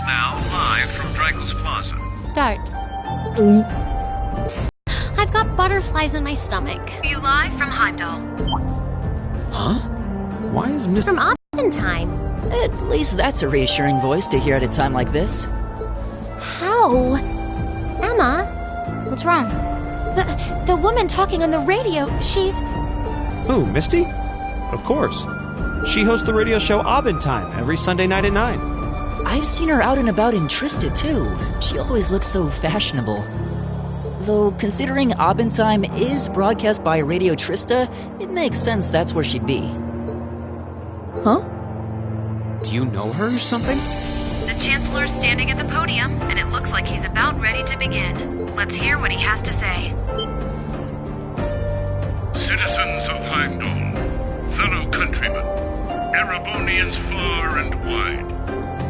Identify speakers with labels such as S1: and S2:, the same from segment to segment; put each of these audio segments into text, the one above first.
S1: now live from Dreikel's Plaza.
S2: Start.
S3: I've got butterflies in my stomach.
S4: You live from Heimdall.
S5: Huh? Why is Miss...
S3: From Oppenheim.
S6: At least that's a reassuring voice to hear at a time like this.
S3: How? Emma?
S2: What's wrong?
S3: The woman talking on the radio, she's...
S5: Who, Misty? Of course. She hosts the radio show Abendtime every Sunday night at 9.
S6: I've seen her out and about in Trista, too. She always looks so fashionable. Though, considering Abendtime is broadcast by Radio Trista, it makes sense that's where she'd be.
S7: Huh? Do you know her or something?
S4: The Chancellor's standing at the podium, and it looks like he's about ready to begin. Let's hear what he has to say.
S1: Citizens of Heimdall, fellow countrymen, Erebonians far and wide,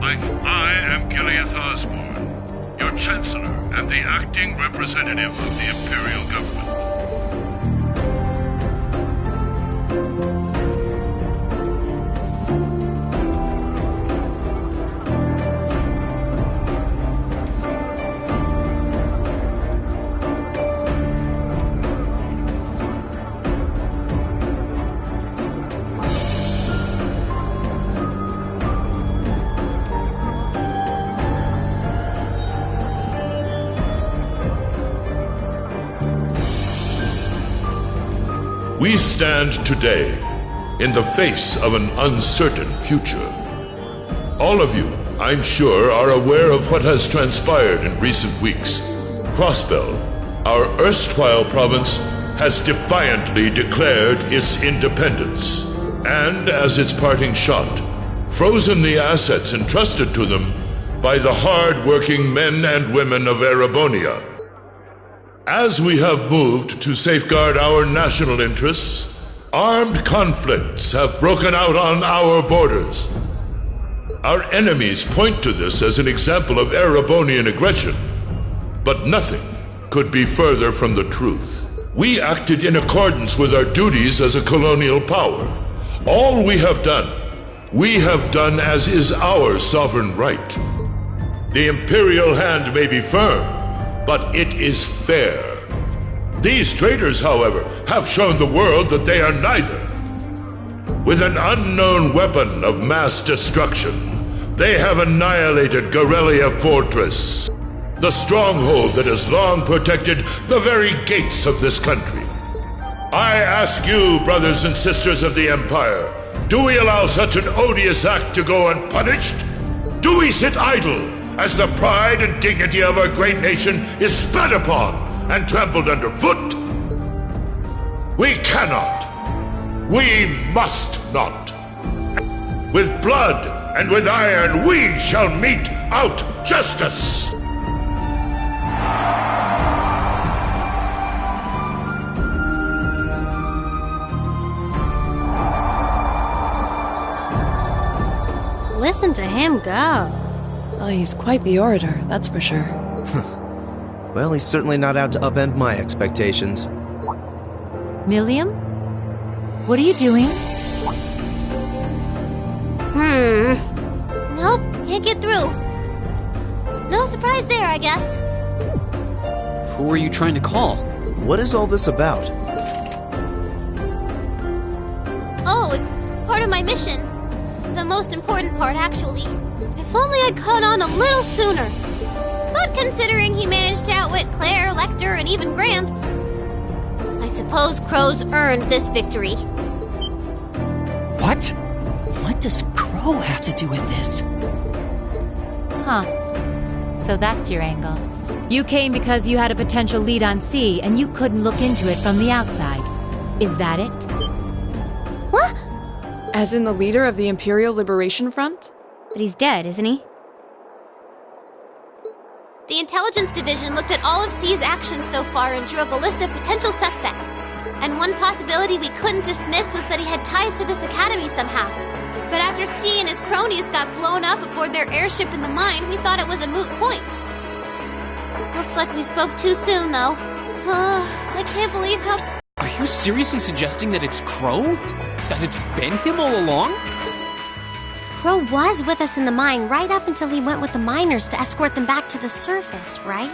S1: I am Gileath Osborne, your Chancellor and the acting representative of the Imperial Government. We stand today in the face of an uncertain future. All of you, I'm sure, are aware of what has transpired in recent weeks. Crossbell, our erstwhile province, has defiantly declared its independence, and as its parting shot, frozen the assets entrusted to them by the hard-working men and women of Erebonia. As we have moved to safeguard our national interests, armed conflicts have broken out on our borders. Our enemies point to this as an example of Erebonian aggression, but nothing could be further from the truth. We acted in accordance with our duties as a colonial power. All we have done as is our sovereign right. The imperial hand may be firm, but it is fair. These traitors, however, have shown the world that they are neither. With an unknown weapon of mass destruction, they have annihilated Gorelia Fortress, the stronghold that has long protected the very gates of this country. I ask you, brothers and sisters of the Empire, do we allow such an odious act to go unpunished? Do we sit idle as the pride and dignity of our great nation is spat upon and trampled underfoot? We cannot. We must not. With blood and with iron we shall mete out justice.
S3: Listen to him go.
S8: Oh, he's quite the orator, that's for sure.
S9: Well, he's certainly not out to upend my expectations.
S2: Milliam? What are you doing?
S3: Nope, can't get through. No surprise there, I guess.
S7: Who are you trying to call?
S9: What is all this about?
S3: Oh, it's part of my mission. The most important part, actually. If only I'd caught on a little sooner. But considering he managed to outwit Claire, Lecter, and even Gramps, I suppose Crow's earned this victory.
S5: What?
S6: What does Crow have to do with this?
S2: Huh. So that's your angle. You came because you had a potential lead on C, and you couldn't look into it from the outside. Is that it?
S3: What?
S8: As in the leader of the Imperial Liberation Front?
S2: But he's dead, isn't he?
S3: The Intelligence Division looked at all of C's actions so far and drew up a list of potential suspects. And one possibility we couldn't dismiss was that he had ties to this academy somehow. But after C and his cronies got blown up aboard their airship in the mine, we thought it was a moot point. Looks like we spoke too soon, though. I can't believe how...
S7: Are you seriously suggesting that it's Crow? That it's been him all along?
S3: Crow was with us in the mine right up until he went with the miners to escort them back to the surface, right?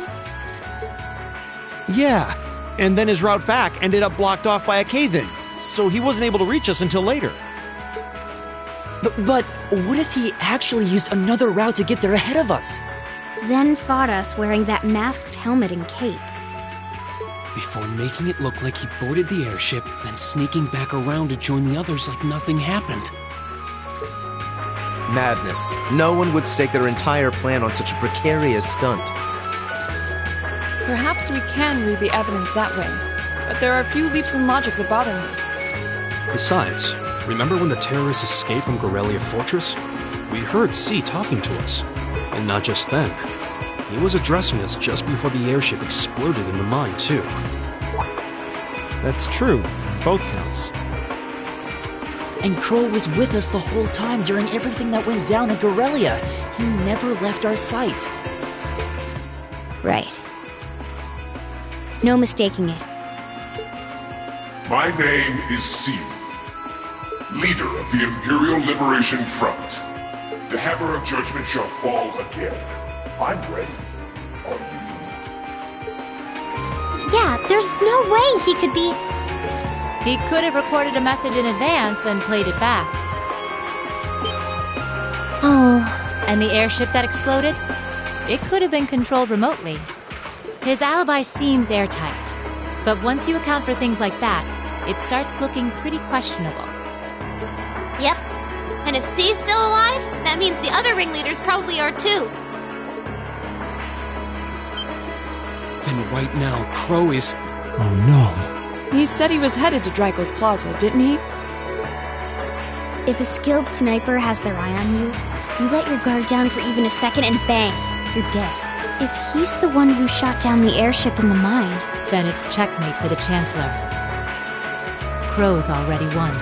S5: Yeah, and then his route back ended up blocked off by a cave-in, so he wasn't able to reach us until later.
S6: But what if he actually used another route to get there ahead of us?
S10: Then fought us wearing that masked helmet and cape.
S7: Before making it look like he boarded the airship, then sneaking back around to join the others like nothing happened.
S9: Madness. No one would stake their entire plan on such a precarious stunt.
S8: Perhaps we can read the evidence that way, but there are a few leaps in logic that bother me.
S11: Besides, remember when the terrorists escaped from Gorelia Fortress? We heard C talking to us. And not just then. He was addressing us just before the airship exploded in the mine, too.
S5: That's true. Both counts.
S6: And Crow was with us the whole time during everything that went down in Gorelia. He never left our sight.
S10: Right. No mistaking it.
S12: My name is Seath, leader of the Imperial Liberation Front. The hammer of judgment shall fall again. I'm ready. Are you?
S3: Yeah, there's no way he could be...
S2: He could have recorded a message in advance and played it back.
S3: Oh.
S2: And the airship that exploded? It could have been controlled remotely. His alibi seems airtight, but once you account for things like that, it starts looking pretty questionable.
S3: Yep. And if C's still alive, that means the other ringleaders probably are too.
S7: Then right now, Crow is...
S5: Oh no.
S8: He said he was headed to Draco's Plaza, didn't he?
S10: If a skilled sniper has their eye on you, you let your guard down for even a second and bang, you're dead. If he's the one who shot down the airship in the mine,
S2: then it's checkmate for the Chancellor. Crow's already won.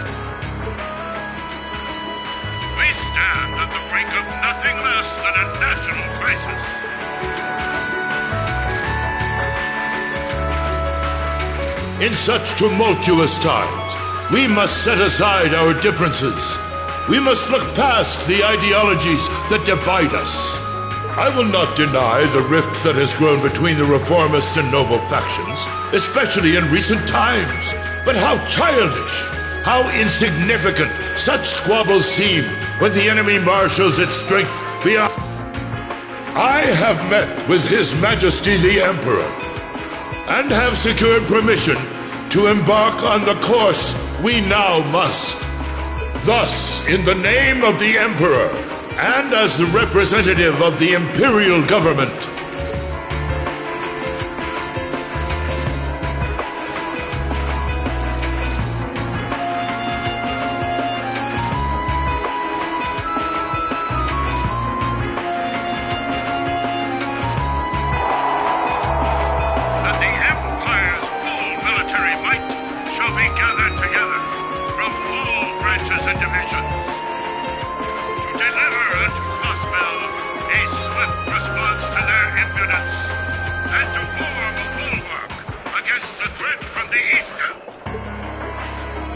S1: We stand at the brink of nothing less than a national crisis. In such tumultuous times, we must set aside our differences. We must look past the ideologies that divide us. I will not deny the rift that has grown between the reformist and noble factions, especially in recent times. But how childish, how insignificant such squabbles seem when the enemy marshals its strength beyond... I have met with His Majesty the Emperor, and have secured permission to embark on the course we now must. Thus, in the name of the Emperor, and as the representative of the Imperial Government,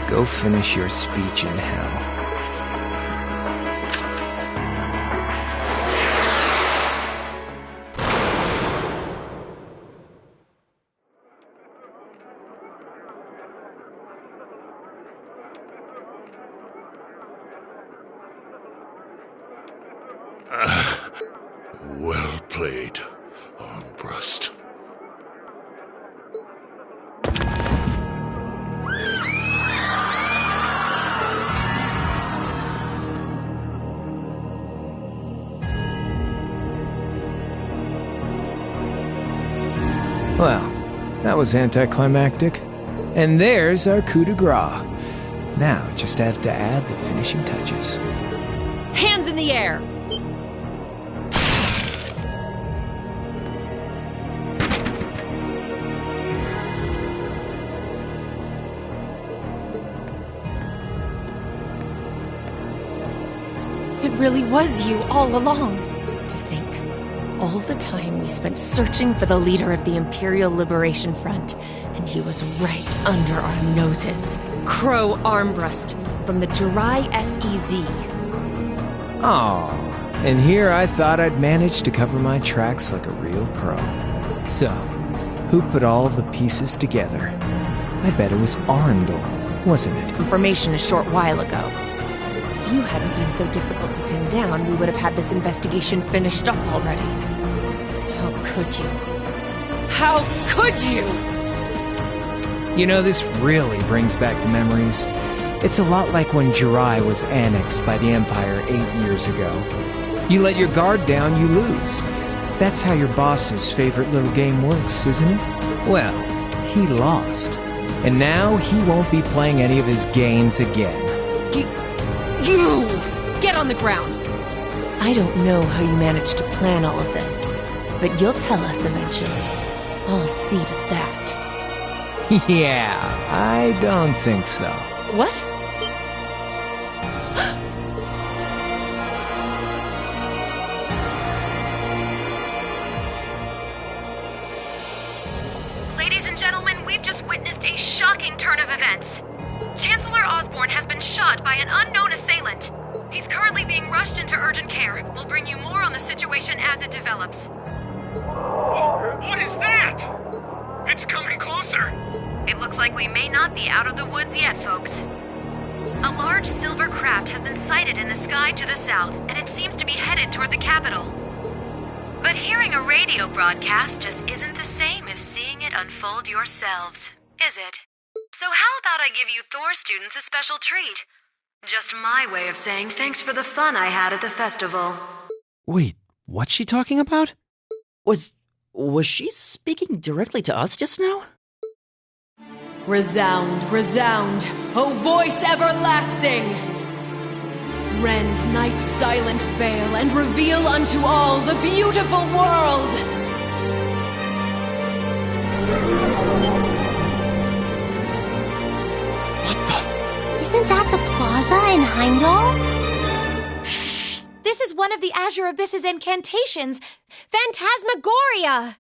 S13: Go finish your speech in hell.
S1: Well played, Armbrust.
S13: Well, that was anticlimactic. And there's our coup de grace. Now, just have to add the finishing touches.
S2: Hands in the air!
S8: It really was you all along. To think, all the time we spent searching for the leader of the Imperial Liberation Front, and he was right under our noses. Crow Armbrust from the Jirai SEZ.
S13: Aw, and here I thought I'd managed to cover my tracks like a real pro. So, who put all the pieces together? I bet it was Arundel, wasn't it?
S8: Information a short while ago. If you hadn't been so difficult to pin down, we would have had this investigation finished up already. How could you? How could you?
S13: You know, this really brings back the memories. It's a lot like when Jirai was annexed by the Empire 8 years ago. You let your guard down, you lose. That's how your boss's favorite little game works, isn't it? Well, he lost. And now he won't be playing any of his games again.
S8: You! Get on the ground! I don't know how you managed to plan all of this, but you'll tell us eventually. I'll see to that.
S13: Yeah, I don't think so.
S8: What?
S4: Ladies and gentlemen, we've just witnessed a shocking turn of events. Chancellor Osborne has been shot by an unknown assailant. He's currently being rushed into urgent care. We'll bring you more on the situation as it develops.
S14: What is that? It's coming closer.
S4: It looks like we may not be out of the woods yet, folks. A large silver craft has been sighted in the sky to the south, and it seems to be headed toward the capital. But hearing a radio broadcast just isn't the same as seeing it unfold yourselves, is it? So how about I give you Thor students a special treat? Just my way of saying thanks for the fun I had at the festival.
S5: Wait, what's she talking about?
S6: Was she speaking directly to us just now?
S8: Resound, resound, O voice everlasting! Rend night's silent veil and reveal unto all the beautiful world!
S10: Isn't that the plaza in Heimdall?
S3: This is one of the Azure Abyss's incantations, Phantasmagoria!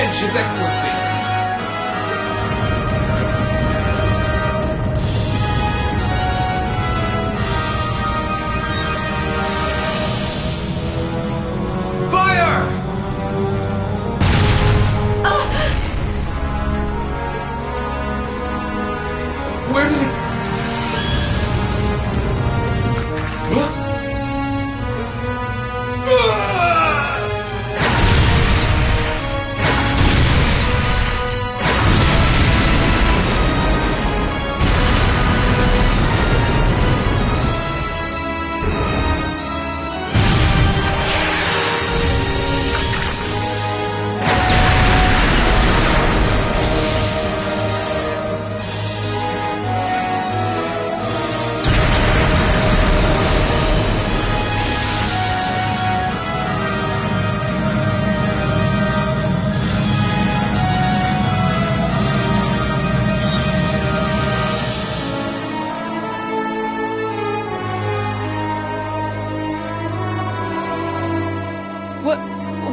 S14: edge, His Excellency! Fire! Where did it...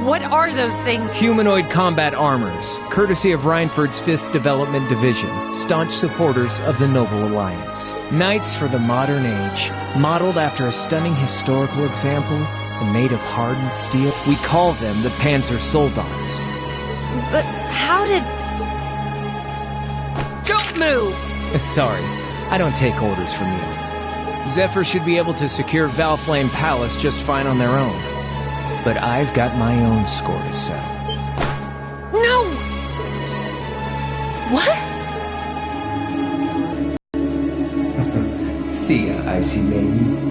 S8: What are those things?
S13: Humanoid combat armors, courtesy of Reinford's 5th Development Division, staunch supporters of the Noble Alliance. Knights for the modern age, modeled after a stunning historical example and made of hardened steel. We call them the Panzer Soldats.
S8: But how did... Don't move!
S13: Sorry, I don't take orders from you. Zephyr should be able to secure Valflame Palace just fine on their own. But I've got my own score to settle.
S8: No! What?
S13: See ya, Icy Maiden.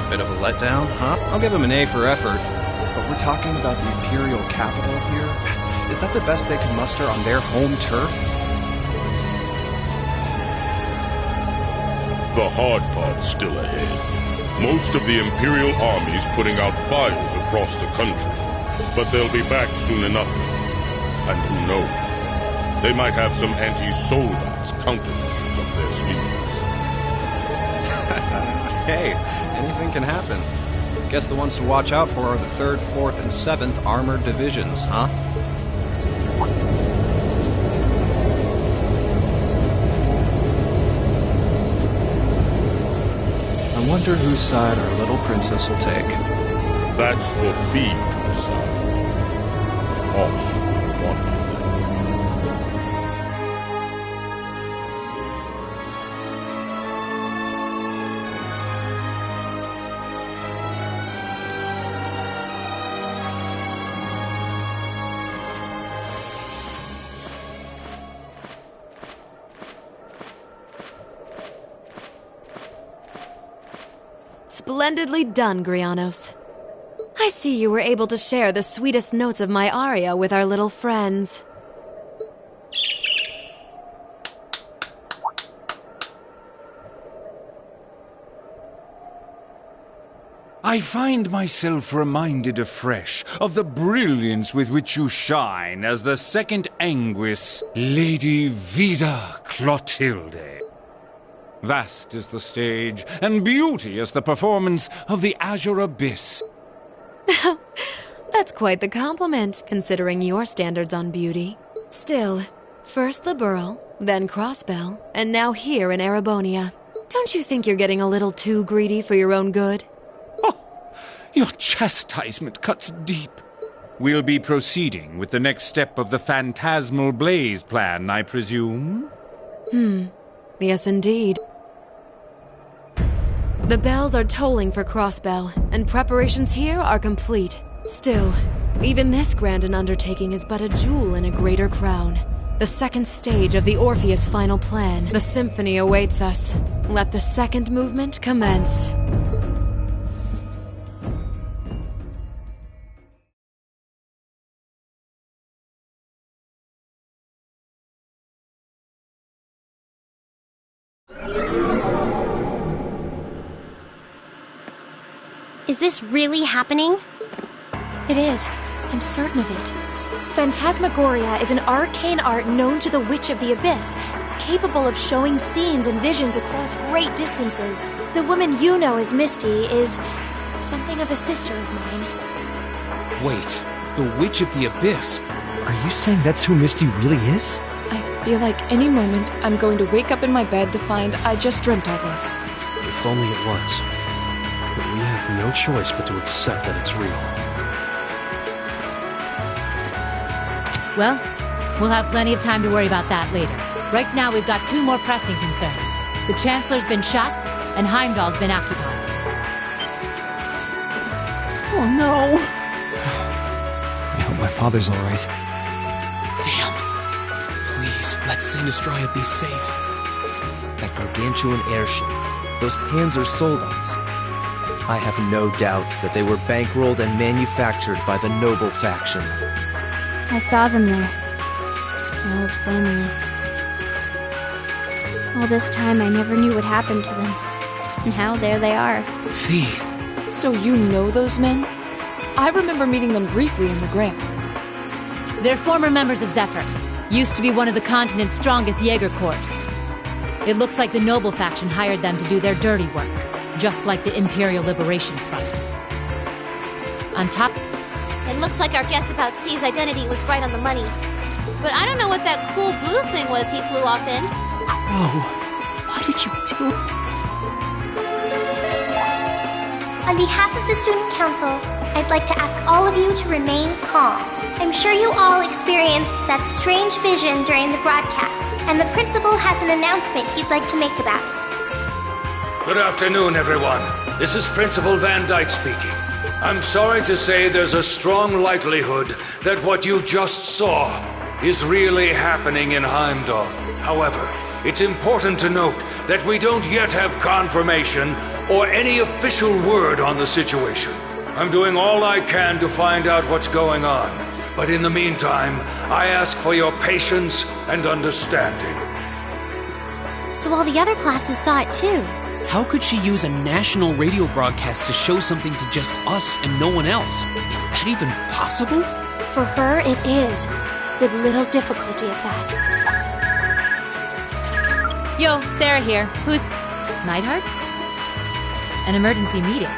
S11: Bit of a letdown, huh? I'll give him an A for effort.
S15: But we're talking about the Imperial capital here? Is that the best they can muster on their home turf?
S12: The hard part's still ahead. Most of the Imperial army's putting out fires across the country. But they'll be back soon enough. And who knows? They might have some anti-Soldats countermeasures up their sleeves.
S11: Hey, anything can happen. Guess the ones to watch out for are the 3rd, 4th, and 7th Armored Divisions, huh?
S15: I wonder whose side our little princess will take.
S12: That's for Fee to decide. The horse will want it.
S16: Splendidly done, Grianos. I see you were able to share the sweetest notes of my aria with our little friends.
S17: I find myself reminded afresh of the brilliance with which you shine as the second Anguis, Lady Vida Clotilde. Vast is the stage, and beauteous the performance of the Azure Abyss.
S16: That's quite the compliment, considering your standards on beauty. Still, first the Burl, then Crossbell, and now here in Erebonia. Don't you think you're getting a little too greedy for your own good?
S17: Your chastisement cuts deep. We'll be proceeding with the next step of the Phantasmal Blaze plan, I presume?
S16: Yes, indeed. The bells are tolling for Crossbell, and preparations here are complete. Still, even this grand an undertaking is but a jewel in a greater crown. The second stage of the Orpheus final plan. The symphony awaits us. Let the second movement commence.
S10: Is this really happening?
S8: It is. I'm certain of it. Phantasmagoria is an arcane art known to the Witch of the Abyss, capable of showing scenes and visions across great distances. The woman you know as Misty is something of a sister of mine.
S7: Wait, the Witch of the Abyss?
S13: Are you saying that's who Misty really is?
S18: I feel like any moment I'm going to wake up in my bed to find I just dreamt all this.
S11: If only it was. But we have no choice but to accept that it's real.
S2: Well, we'll have plenty of time to worry about that later. Right now, we've got 2 more pressing concerns. The Chancellor's been shot, and Heimdall's been occupied.
S6: Oh no!
S13: I hope my father's alright.
S7: Damn. Please, let Sinistraya be safe.
S9: That gargantuan airship. Those Panzer soldats. I have no doubts that they were bankrolled and manufactured by the noble faction.
S10: I saw them there. My old family. All this time I never knew what happened to them. Now there they are.
S7: Fee.
S18: So you know those men? I remember meeting them briefly in the Grail.
S2: They're former members of Zephyr. Used to be one of the continent's strongest Jaeger Corps. It looks like the Noble faction hired them to do their dirty work, just like the Imperial Liberation Front. On top...
S3: It looks like our guess about C's identity was right on the money. But I don't know what that cool blue thing was he flew off in.
S6: Crow, why did you do...
S19: On behalf of the Student Council, I'd like to ask all of you to remain calm. I'm sure you all experienced that strange vision during the broadcast, and the principal has an announcement he'd like to make about it.
S17: Good afternoon, everyone. This is Principal Van Dyke speaking. I'm sorry to say there's a strong likelihood that what you just saw is really happening in Heimdall. However, it's important to note that we don't yet have confirmation or any official word on the situation. I'm doing all I can to find out what's going on, but in the meantime, I ask for your patience and understanding.
S10: So all the other classes saw it too.
S7: How could she use a national radio broadcast to show something to just us and no one else? Is that even possible?
S8: For her, it is. With little difficulty at that.
S2: Yo, Sarah here. Who's... Neidhart? An emergency meeting.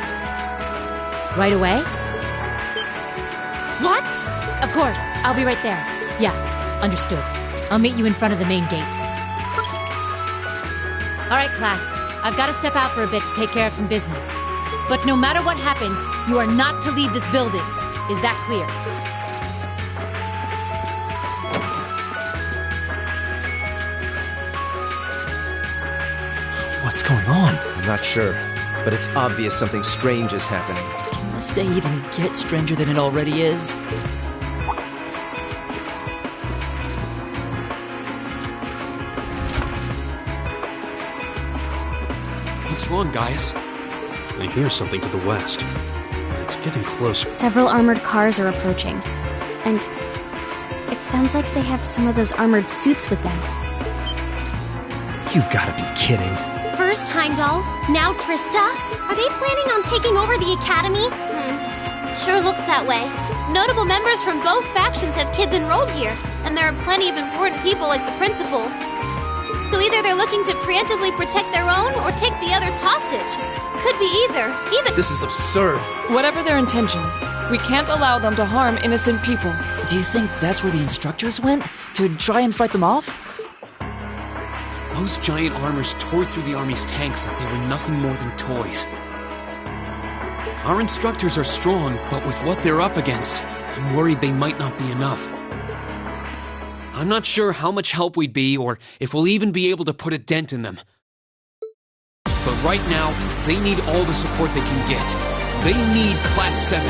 S2: Right away? What? Of course. I'll be right there. Yeah, understood. I'll meet you in front of the main gate. All right, class. I've got to step out for a bit to take care of some business. But no matter what happens, you are not to leave this building. Is that clear?
S13: What's going on?
S9: I'm not sure, but it's obvious something strange is happening.
S6: Can this day even get stranger than it already is?
S7: What's wrong, guys?
S11: I hear something to the west. And it's getting closer.
S10: Several armored cars are approaching. And it sounds like they have some of those armored suits with them.
S13: You've got to be kidding.
S3: First Heimdall, now Trista? Are they planning on taking over the academy? Sure looks that way. Notable members from both factions have kids enrolled here, and there are plenty of important people like the principal. So either they're looking to preemptively protect their own or take the others hostage. Could be either. Even...
S9: This is absurd.
S18: Whatever their intentions, we can't allow them to harm innocent people.
S6: Do you think that's where the instructors went? To try and fight them off?
S7: Those giant armors tore through the army's tanks like they were nothing more than toys. Our instructors are strong, but with what they're up against, I'm worried they might not be enough. I'm not sure how much help we'd be, or if we'll even be able to put a dent in them. But right now, they need all the support they can get. They need Class 7.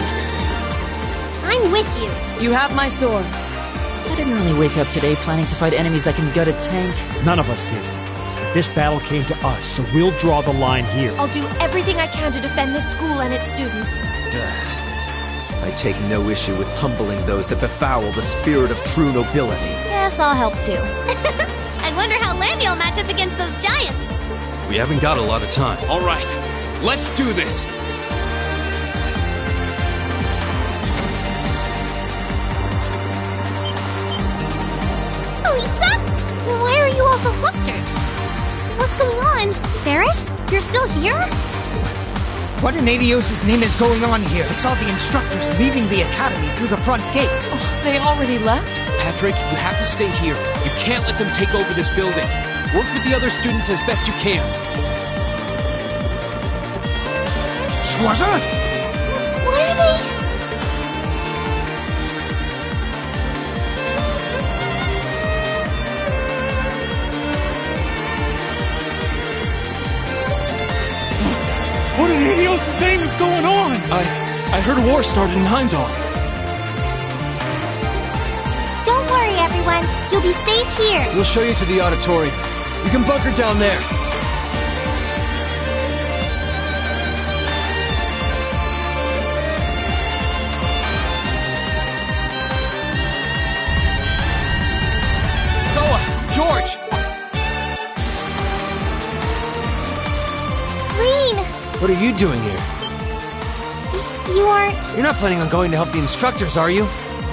S3: I'm with you.
S18: You have my sword.
S6: I didn't really wake up today planning to fight enemies that can gut a tank.
S13: None of us did. But this battle came to us, so we'll draw the line here.
S8: I'll do everything I can to defend this school and its students.
S9: I take no issue with humbling those that befoul the spirit of true nobility.
S10: Yes, I'll help too.
S3: I wonder how Landy will match up against those giants.
S11: We haven't got a lot of time.
S7: All right, let's do this.
S3: so flustered? What's going on? Ferris? You're still here?
S20: What in Adios' name is going on here? I saw the instructors leaving the academy through the front gate.
S18: Oh, they already left?
S7: Patrick, you have to stay here. You can't let them take over this building. Work with the other students as best you can.
S20: Schwarzer?
S3: What are they?
S7: What in Adios' name is going on? I heard a war started in Heimdall.
S19: Don't worry, everyone. You'll be safe here.
S7: We'll show you to the auditorium. You can bunker down there. Toa! George!
S19: Green!
S13: What are you doing here?
S19: You aren't...
S13: You're not planning on going to help the instructors, are you?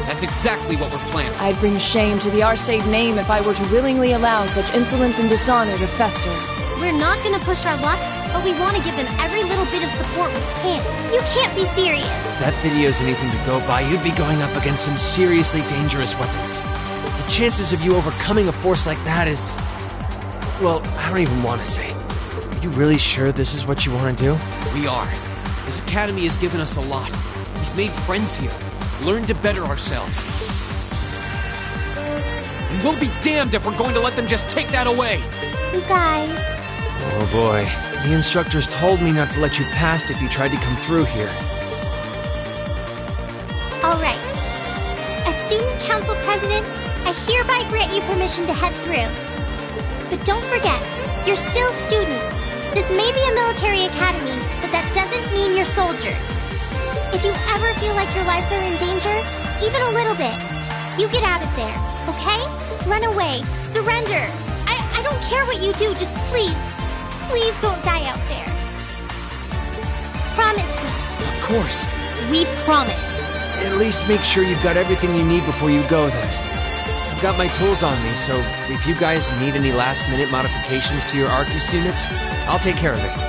S7: That's exactly what we're planning.
S18: I'd bring shame to the Arcade name if I were to willingly allow such insolence and dishonor to fester.
S3: We're not gonna push our luck, but we want to give them every little bit of support we can.
S19: You can't be serious.
S13: If that video's anything to go by, you'd be going up against some seriously dangerous weapons. The chances of you overcoming a force like that is... well, I don't even want to say. Are you really sure this is what you want to do?
S7: We are. This academy has given us a lot. We've made friends here. Learned to better ourselves. And we'll be damned if we're going to let them just take that away.
S19: You guys...
S13: Oh boy. The instructors told me not to let you past if you tried to come through here.
S19: Alright. As student council president, I hereby grant you permission to head through. But don't forget, you're still students. This may be a military academy, but that doesn't mean you're soldiers. If you ever feel like your lives are in danger, even a little bit, you get out of there, okay? Run away. Surrender. I don't care what you do, just please don't die out there. Promise me.
S13: Of course.
S3: We promise.
S13: At least make sure you've got everything you need before you go then. I've got my tools on me, so if you guys need any last-minute modifications to your Arcus units, I'll take care of it.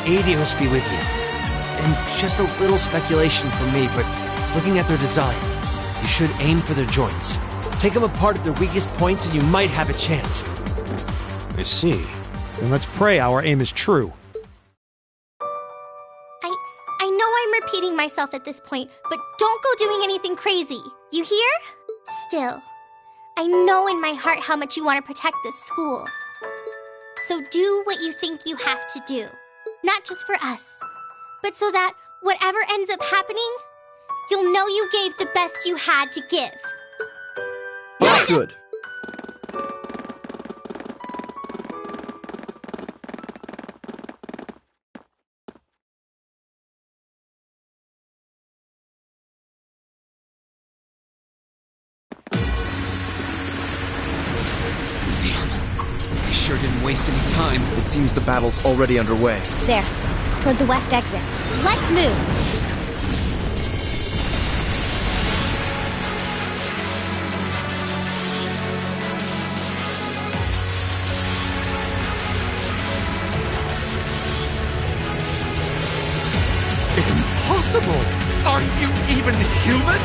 S21: Adios be with you. And just a little speculation from me, but looking at their design, you should aim for their joints. Take them apart at their weakest points and you might have a chance.
S5: I see. Then let's pray our aim is true.
S19: I know I'm repeating myself at this point, but don't go doing anything crazy. You hear? Still, I know in my heart how much you want to protect this school. So do what you think you have to do. Not just for us, but so that whatever ends up happening, you'll know you gave the best you had to give.
S9: Understood.
S7: Damn. They sure didn't waste any time.
S9: It seems the battle's already underway.
S10: There, toward the west exit.
S3: Let's move.
S22: Impossible! Are you even human?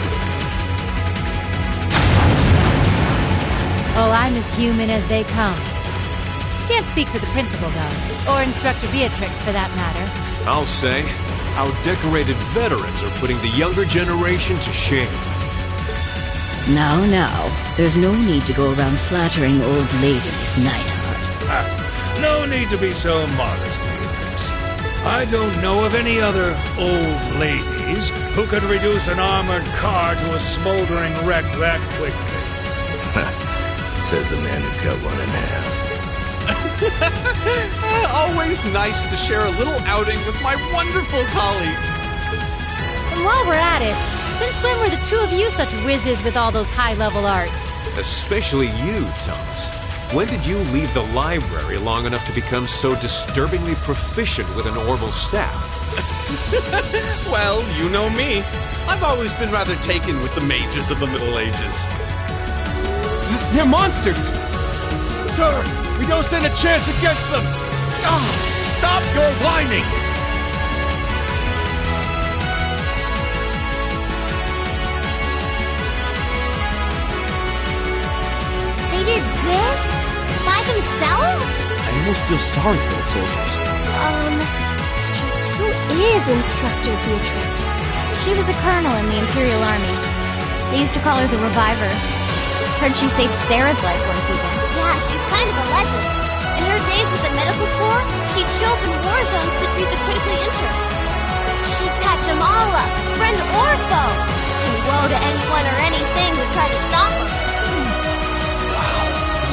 S2: Oh, I'm as human as they come. Can't speak for the principal, though. Or Instructor Beatrix, for that matter.
S5: I'll say, our decorated veterans are putting the younger generation to shame.
S23: Now, there's no need to go around flattering old ladies, Nightheart.
S24: No need to be so modest, Beatrix. I don't know of any other old ladies who could reduce an armored car to a smoldering wreck that quickly.
S25: Says the man who cut one in half.
S7: Always nice to share a little outing with my wonderful colleagues.
S2: And while we're at it, since when were the two of you such whizzes with all those high-level arts?
S5: Especially you, Thomas. When did you leave the library long enough to become so disturbingly proficient with an orbital staff?
S26: Well, you know me. I've always been rather taken with the mages of the Middle Ages.
S21: They're monsters!
S22: Sir, we don't stand a chance against them! Stop your whining!
S19: They did this? By themselves?
S21: I almost feel sorry for the soldiers.
S10: Just who is Instructor Beatrix?
S19: She was a colonel in the Imperial Army. They used to call her the Reviver. Heard she saved Sarah's life once even. Yeah, she's kind of a legend. In her days with the medical corps, she'd show up in war zones to treat the critically injured. She'd patch them all up, friend or foe. And woe to anyone or anything who tried to stop her.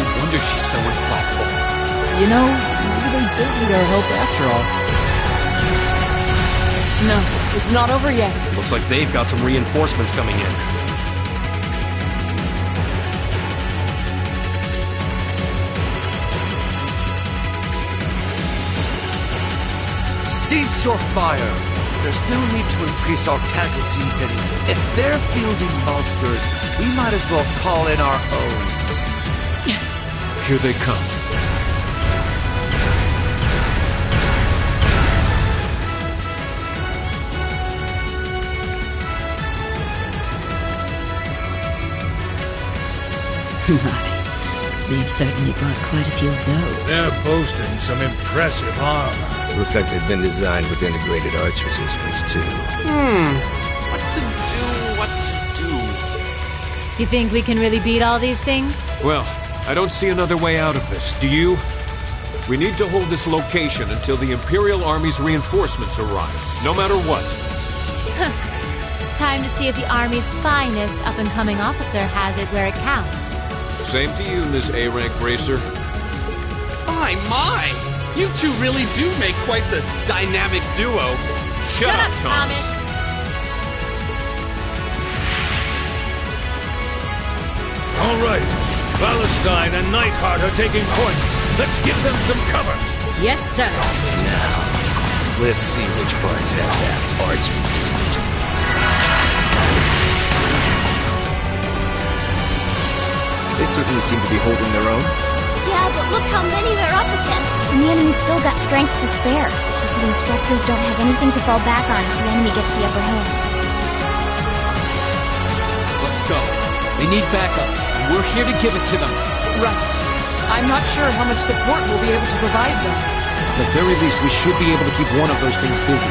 S7: No wonder she's so implacable.
S6: You know, maybe they did need our help after all.
S18: No, it's not over yet.
S11: Looks like they've got some reinforcements coming in.
S22: Cease your fire! There's no need to increase our casualties any. If they're fielding monsters, we might as well call in our own.
S5: Here they come.
S23: They've certainly brought quite a few of those.
S24: They're boasting some impressive armor.
S25: Looks like they've been designed with integrated arts resistance, too.
S7: What to do?
S2: You think we can really beat all these things?
S5: Well, I don't see another way out of this. Do you? We need to hold this location until the Imperial Army's reinforcements arrive, no matter what.
S2: Time to see if the Army's finest up-and-coming officer has it where it counts.
S5: Same to you, Miss A-Rank Bracer.
S26: My! You two really do make quite the dynamic duo.
S5: Shut up, Thomas.
S24: All right. Valentine and Nightheart are taking point. Let's give them some cover.
S2: Yes, sir.
S25: Now, let's see which parts have that arts resistance.
S9: They certainly seem to be holding their own.
S3: Yeah, but look how many they're up against.
S10: And the enemy's still got strength to spare. But the instructors don't have anything to fall back on if the enemy gets the upper hand.
S7: Let's go. They need backup, and we're here to give it to them.
S18: Right. I'm not sure how much support we'll be able to provide them.
S11: At the very least, we should be able to keep one of those things busy.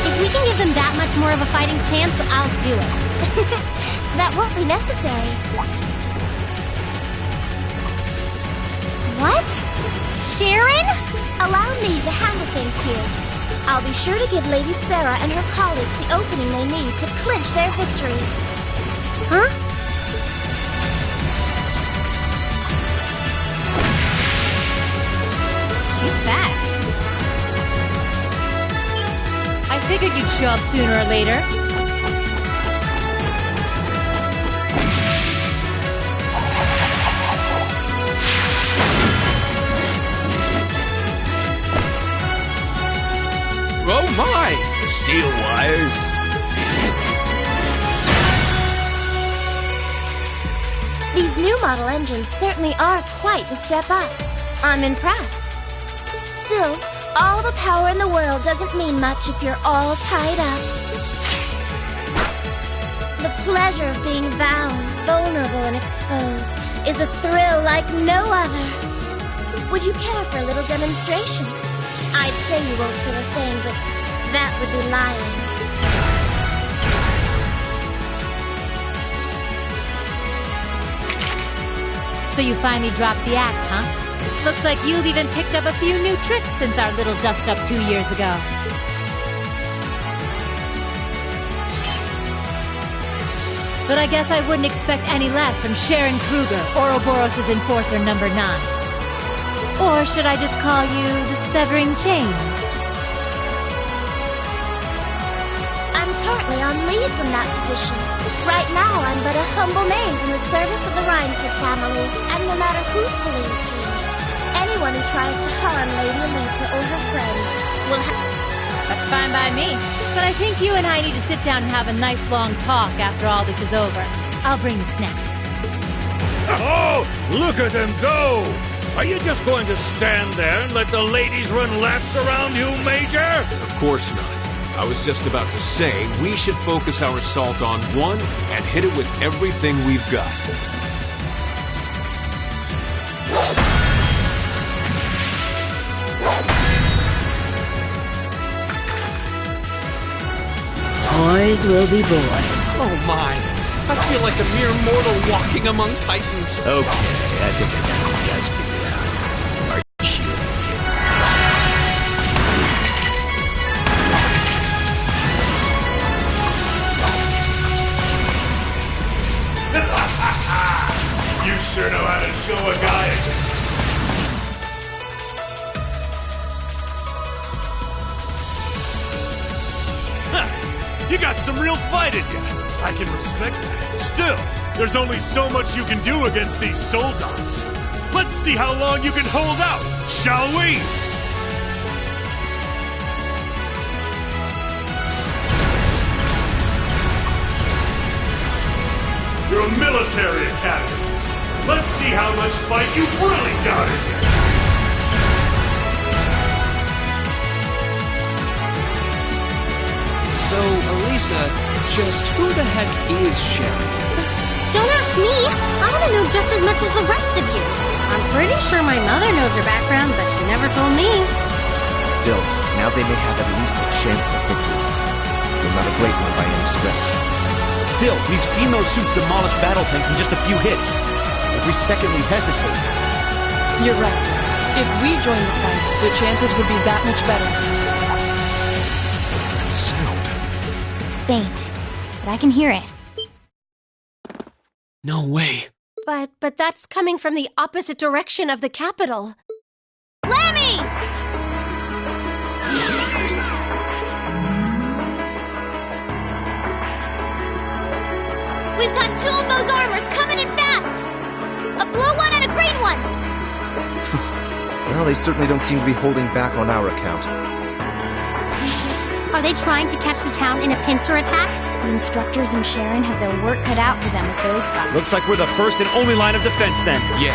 S3: If we can give them that much more of a fighting chance, I'll do it.
S19: That won't be necessary. What? Sharon? Allow me to handle things here. I'll be sure to give Lady Sarah and her colleagues the opening they need to clinch their victory. Huh?
S2: She's fast. I figured you'd show up sooner or later.
S26: Oh my! Steel wires.
S19: These new model engines certainly are quite the step up. I'm impressed. Still, all the power in the world doesn't mean much if you're all tied up. The pleasure of being bound, vulnerable, and exposed is a thrill like no other. Would you care for a little demonstration? I'd say you won't feel a thing, but that would be lying.
S2: So you finally dropped the act, huh? Looks like you've even picked up a few new tricks since our little dust-up 2 years ago. But I guess I wouldn't expect any less from Sharon Kruger, Ouroboros' Enforcer number 9. Or should I just call you the Severing Chains?
S19: I'm currently on leave from that position. Right now, I'm but a humble maid in the service of the Rhineford family, and no matter whose belief streams, anyone who tries to harm Lady Elisa or her friends will have...
S2: That's fine by me. But I think you and I need to sit down and have a nice long talk after all this is over. I'll bring the snacks.
S24: Oh, look at them go! Are you just going to stand there and let the ladies run laps around you, Major?
S5: Of course not. I was just about to say we should focus our assault on one and hit it with everything we've got.
S23: Boys will be boys.
S26: Oh my! I feel like a mere mortal walking among titans.
S25: Okay, I think I got these guys figured out. Our shield
S24: You sure know how to show a guy a...
S1: You got some real fight in you. I can respect that. Still, there's only so much you can do against these soldats. Let's see how long you can hold out, shall we? You're a military academy. Let's see how much fight you've really got in you.
S7: So, Elisa, just who the heck is Sharon?
S3: Don't ask me. I want to know just as much as the rest of you. I'm pretty sure my mother knows her background, but she never told me.
S9: Still, now they may have at least a chance of victory. Though not a great one by any stretch.
S11: Still, we've seen those suits demolish battle tanks in just a few hits. Every second we hesitate.
S18: You're right. If we join the fight, the chances would be that much better.
S11: That sound.
S10: It's faint, but I can hear it.
S7: No way.
S8: But that's coming from the opposite direction of the capital.
S3: Lemmy! We've got 2 of those armors coming in fast! A blue one and a green one!
S9: Well, they certainly don't seem to be holding back on our account.
S10: Are they trying to catch the town in a pincer attack? The instructors and Sharon have their work cut out for them with those fights.
S11: Looks like we're the first and only line of defense then.
S7: Yeah.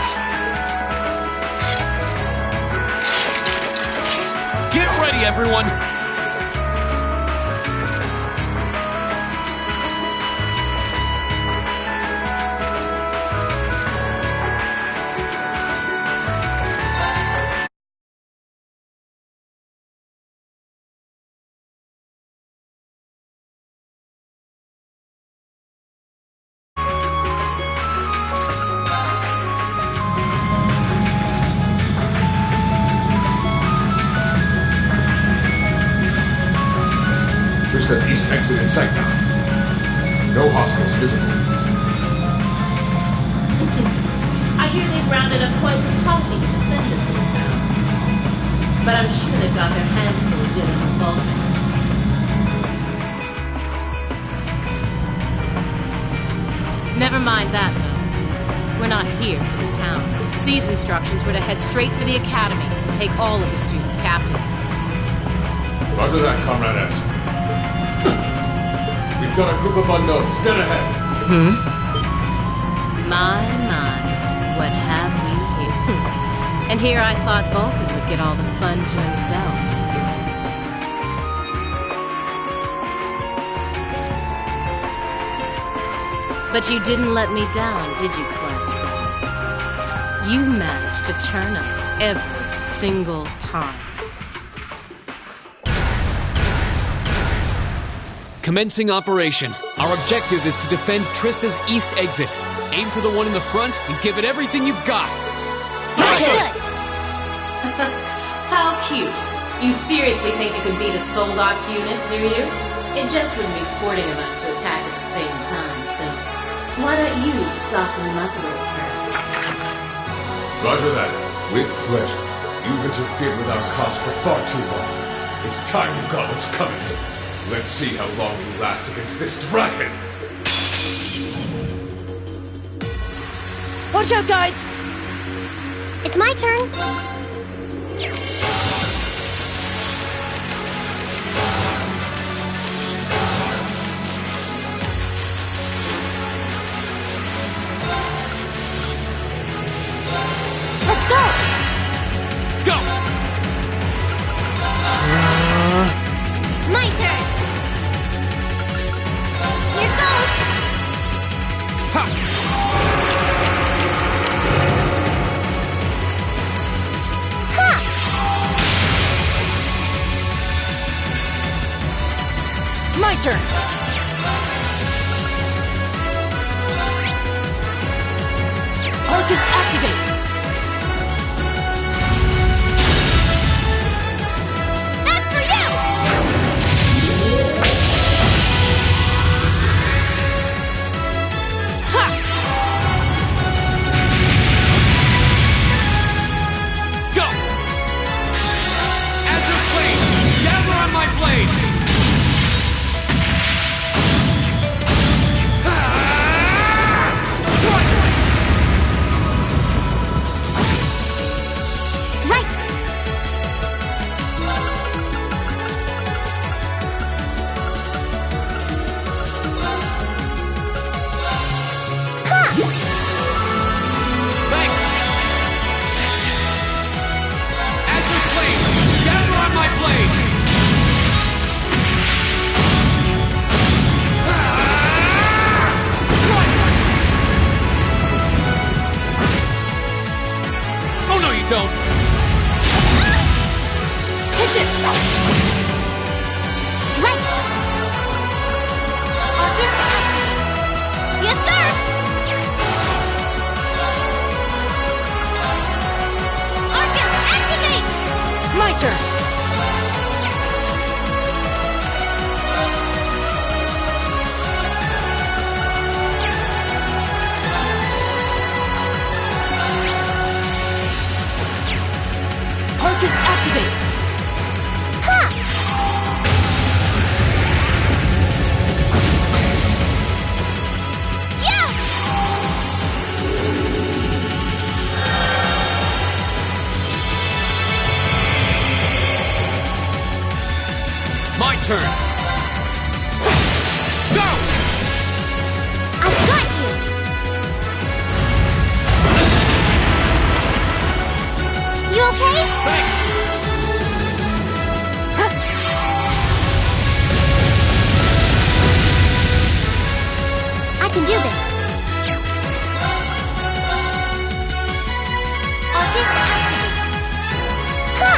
S7: ready, everyone!
S4: Trista's east exit in sight now. No hostiles visible.
S12: I hear they've rounded up quite the posse to defend this little town. But I'm sure they've got their hands full dealing with Vulcan.
S2: Never mind that, though. We're not here for the town. C's instructions were to head straight for the academy and take all of the students captive.
S4: Roger that, Comrade S. We've got a group of unknowns dead ahead.
S2: My, what have we here? And here I thought Vulcan would get all the fun to himself. But you didn't let me down, did you, Class 7? You managed to turn up every single time.
S7: Commencing operation. Our objective is to defend Trista's east exit. Aim for the one in the front and give it everything you've got.
S12: How cute. You seriously think you can beat a Soldot's unit, do you? It just wouldn't be sporting of us to attack at the same time, so why don't you soften them up a little first?
S4: Roger that. With pleasure. You've interfered with our cause for far too long. It's time you got what's coming. Let's see how long you last against this dragon!
S20: Watch out, guys!
S19: It's my turn.
S20: Let's go!
S7: Go!
S3: My turn! Here goes!
S7: Ha!
S20: My turn! Arcus activate!
S3: That's for you!
S20: Ha!
S7: Go! Azure Flames! Gather on my blade!
S19: can do this. Arcus activate. Ha!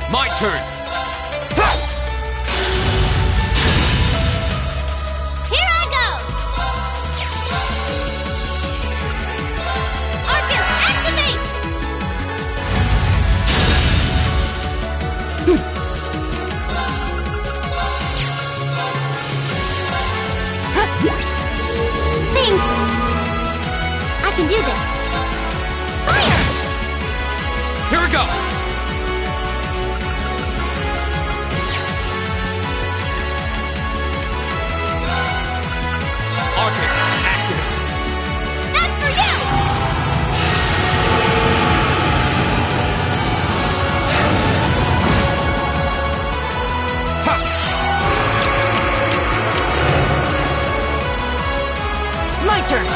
S5: My turn!
S3: Here I go! Arcus, activate!
S19: Thanks! I can do this. Fire!
S5: Here we go! Arcus, activate!
S3: That's for you!
S20: My turn!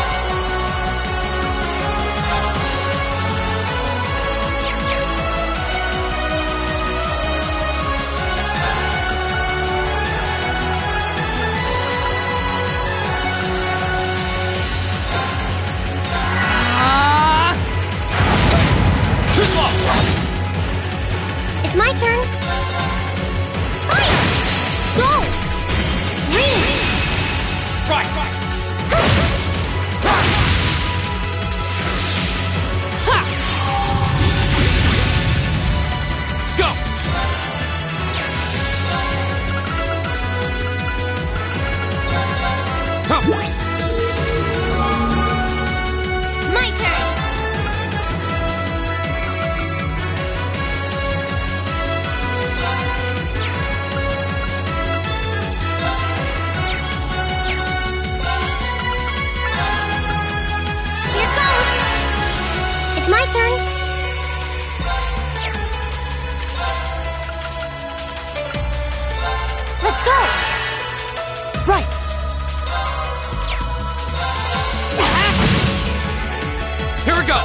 S5: Too slow!
S19: It's my turn. Fire! Go! Green!
S5: Right! Go!
S3: My turn! Here goes!
S19: It's my turn. Let's go!
S20: Right!
S5: Here we go!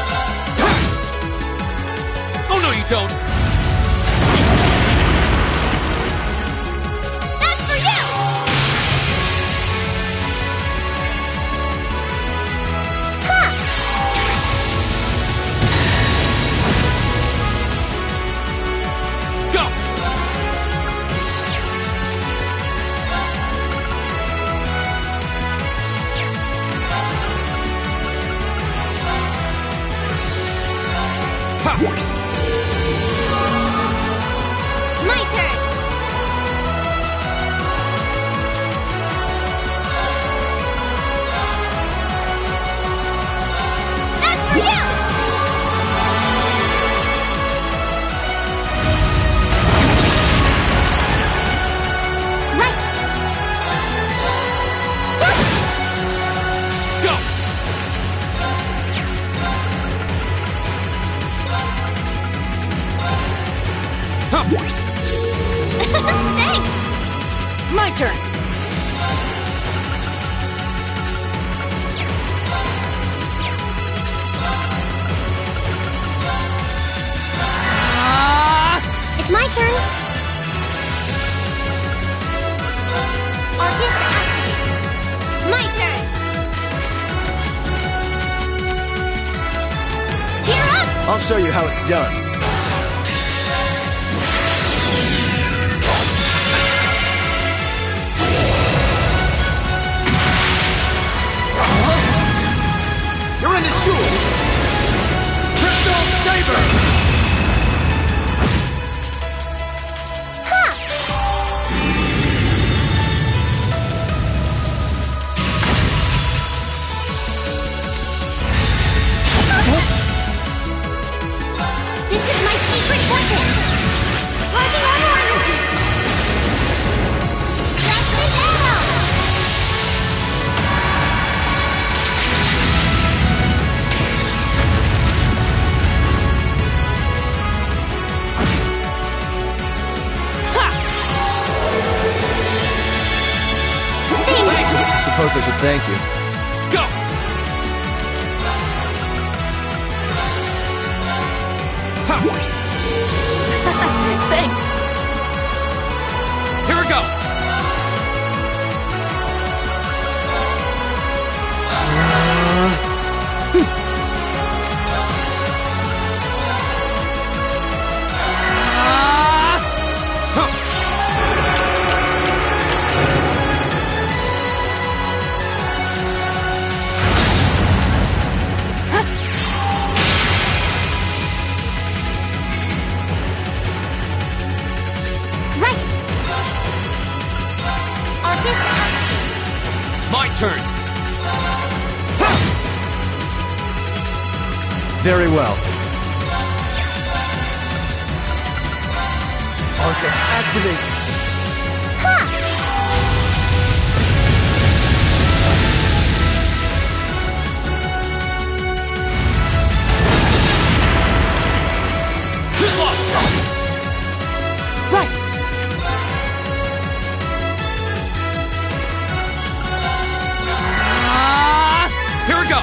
S5: Oh, no, you don't!
S3: That's for you!
S19: Ha!
S5: Go!
S3: My turn! That's for you!
S19: Right!
S5: Go!
S3: Thanks!
S20: My turn!
S19: It's my turn. Arcus activate.
S3: My turn!
S19: Gear up!
S9: I'll show you how it's done.
S5: You're in the shoe! Crystal Saber!
S19: Ha! This is my secret weapon. Rising normal energy. Freshman arrow.
S9: I suppose I should thank you.
S5: Go!
S18: Thanks.
S5: Here we go! turn.
S9: Very well.
S22: Arcus, activate!
S20: Right!
S7: Here we go!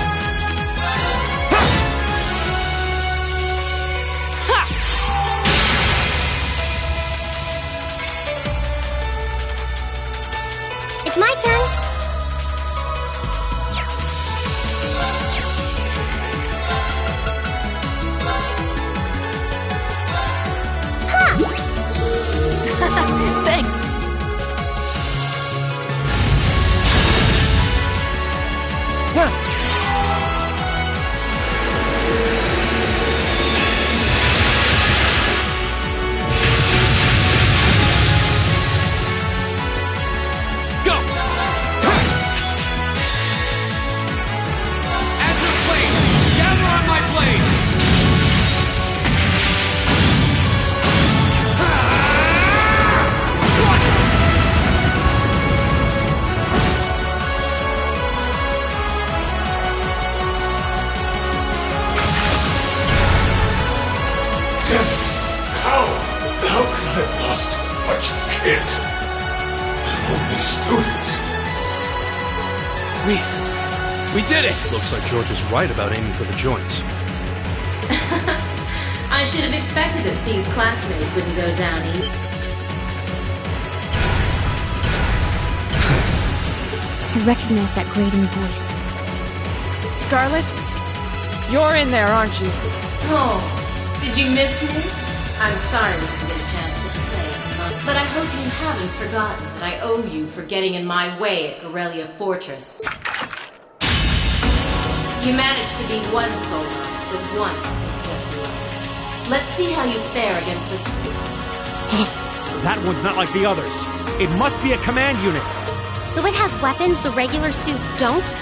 S19: It's my turn.
S6: Thanks!
S7: Go! Azure Flames! Gather on my blade!
S4: How could I have lost a bunch of kids? Only students.
S11: We did it! Looks like George was right about aiming for the joints.
S12: I should have expected that C's classmates wouldn't go down easy.
S10: I recognize that grating voice.
S18: Scarlet? You're in there, aren't you?
S12: Oh, did you miss me? I'm sorry we didn't get a chance to play, but I hope you haven't forgotten that I owe you for getting in my way at Gorelia Fortress. You managed to beat one Solons, but once is just enough. Let's see how you fare against a
S20: That one's not like the others. It must be a command unit.
S3: So it has weapons the regular suits don't?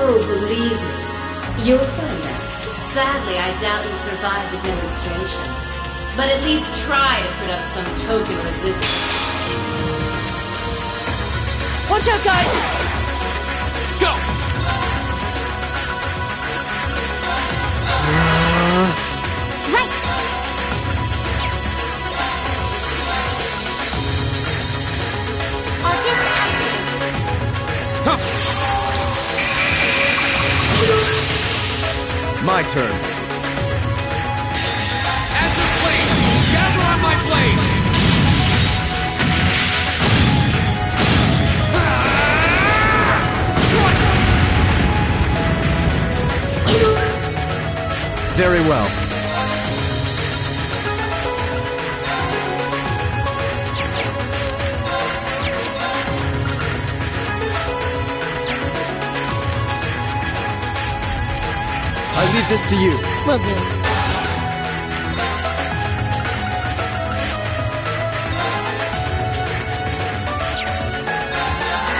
S12: Oh, believe me, you'll find out. Sadly, I doubt you survived the demonstration. But at least try to put up some token resistance.
S6: Watch out, guys!
S7: Go!
S3: Right! Arcus,
S9: My turn.
S7: Azure Flames! Gather on my blade!
S9: Very well. I leave this to you.
S10: Will do.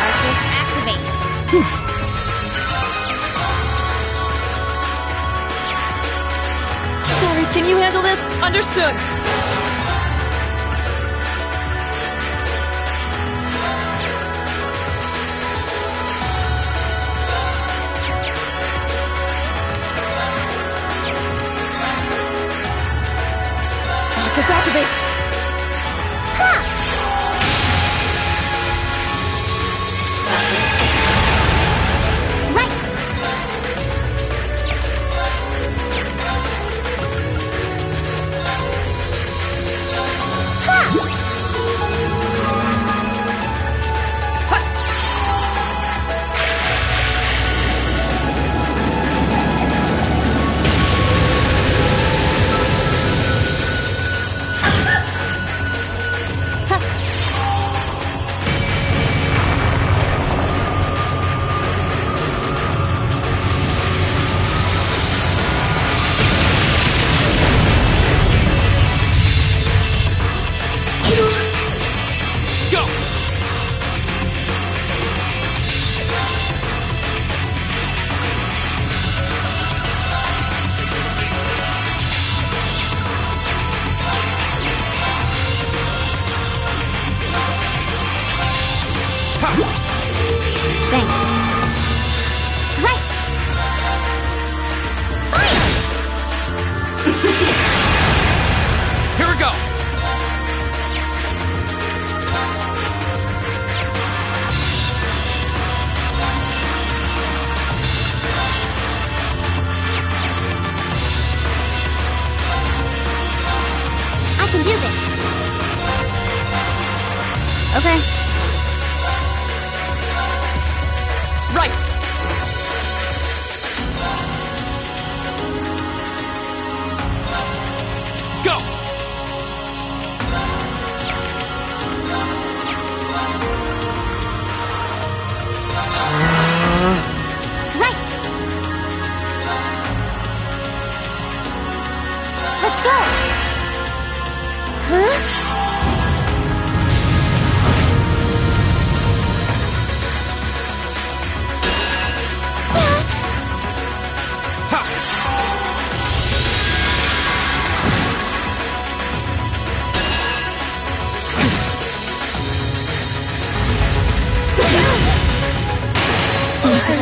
S10: Arcus, activate.
S6: Sorry, can you handle this?
S18: Understood. Arcus, activate.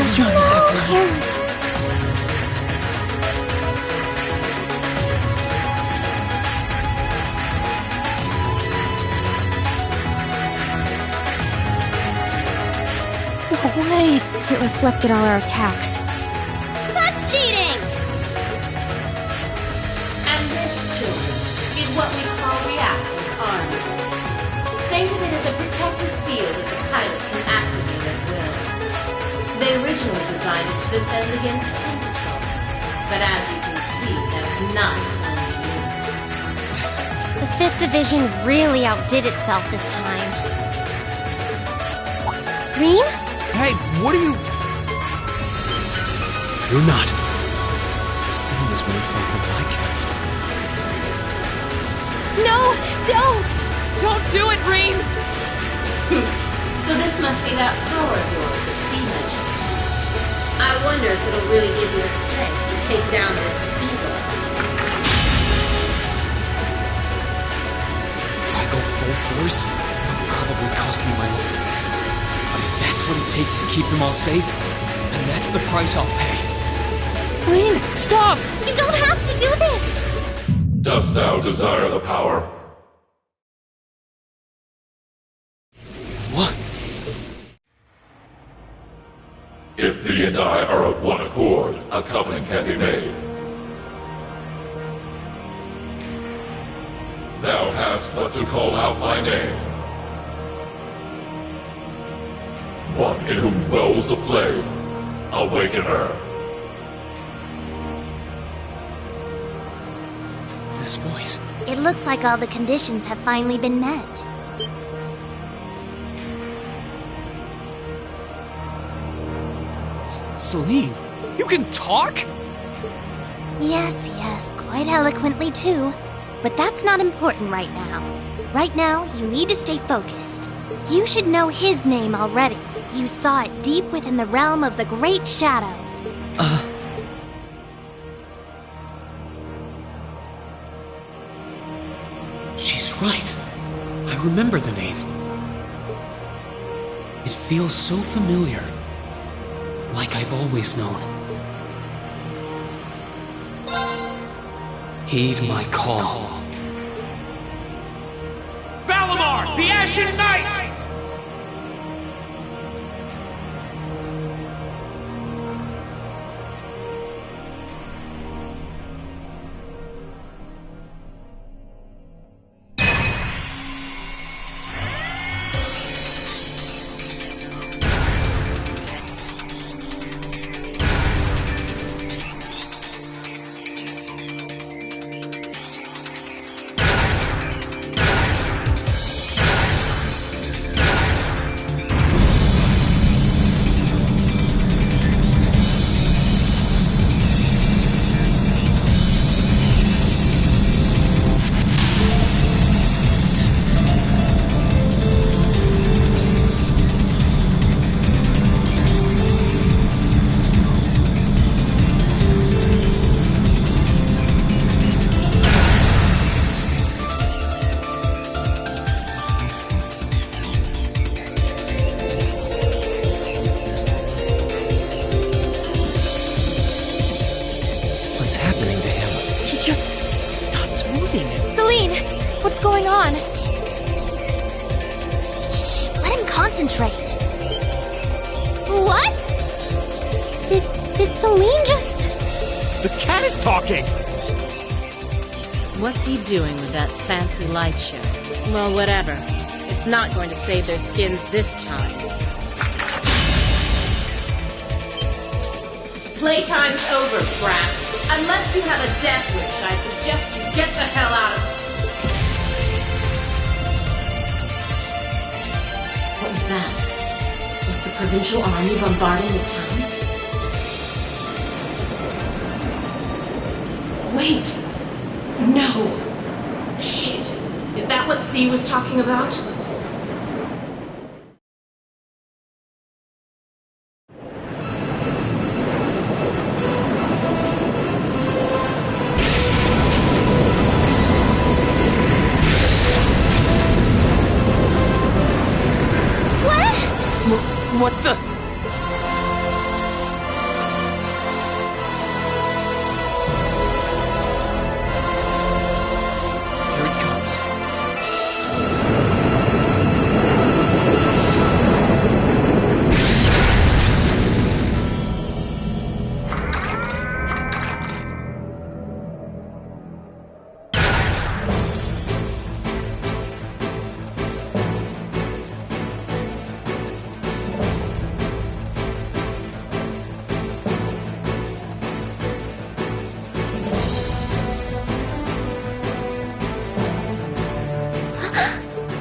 S8: Let's run.
S19: Careless.
S20: No way!
S10: It reflected all our attacks.
S3: That's cheating!
S12: And this, children, is what we call reactive armor. Think of it as a protective field that the pilot can activate at will. They originally designed it to defend against tank assault, but as you can see, that's not its only use.
S3: The 5th Division really outdid itself this time. Reem?
S9: Hey, what are you...
S11: You're not. It's the same as when he fought the Viscount.
S8: No! Don't! Don't do it, Reem!
S12: So this must be that power of yours that C mentioned. I wonder if it'll really give you the strength to take down this evil.
S7: If I go full force, it'll probably cost me my life. But if that's what it takes to keep them all safe, then that's the price I'll pay.
S20: Lane, stop!
S3: You don't have to do this!
S4: Dost thou desire the power?
S7: What?
S4: If thee and I are of one accord, a covenant can be made. Thou hast but to call out my name. One in whom dwells the flame. Awaken her.
S7: This voice.
S3: It looks like all the conditions have finally been met.
S7: Celine, you can talk?
S3: Yes, quite eloquently too. But that's not important right now. Right now, you need to stay focused. You should know his name already. You saw it deep within the realm of the Great Shadow.
S7: She's right. I remember the name. It feels so familiar. Like I've always known. Heed my call.
S24: Valimar, the Ashen Knight!
S7: What's happening to him?
S20: He just stopped moving.
S8: Celine! What's going on?
S3: Shh! Let him concentrate. What? Did Celine just...
S20: The cat is talking!
S12: What's he doing with that fancy light show? Well, whatever. It's not going to save their skins this time. Playtime's over, brats. Unless you have a death wish, I suggest you get the hell out of here. What was that? Was the Provincial Army bombarding the town? Wait! No! Shit! Is that what C was talking about?
S20: What the?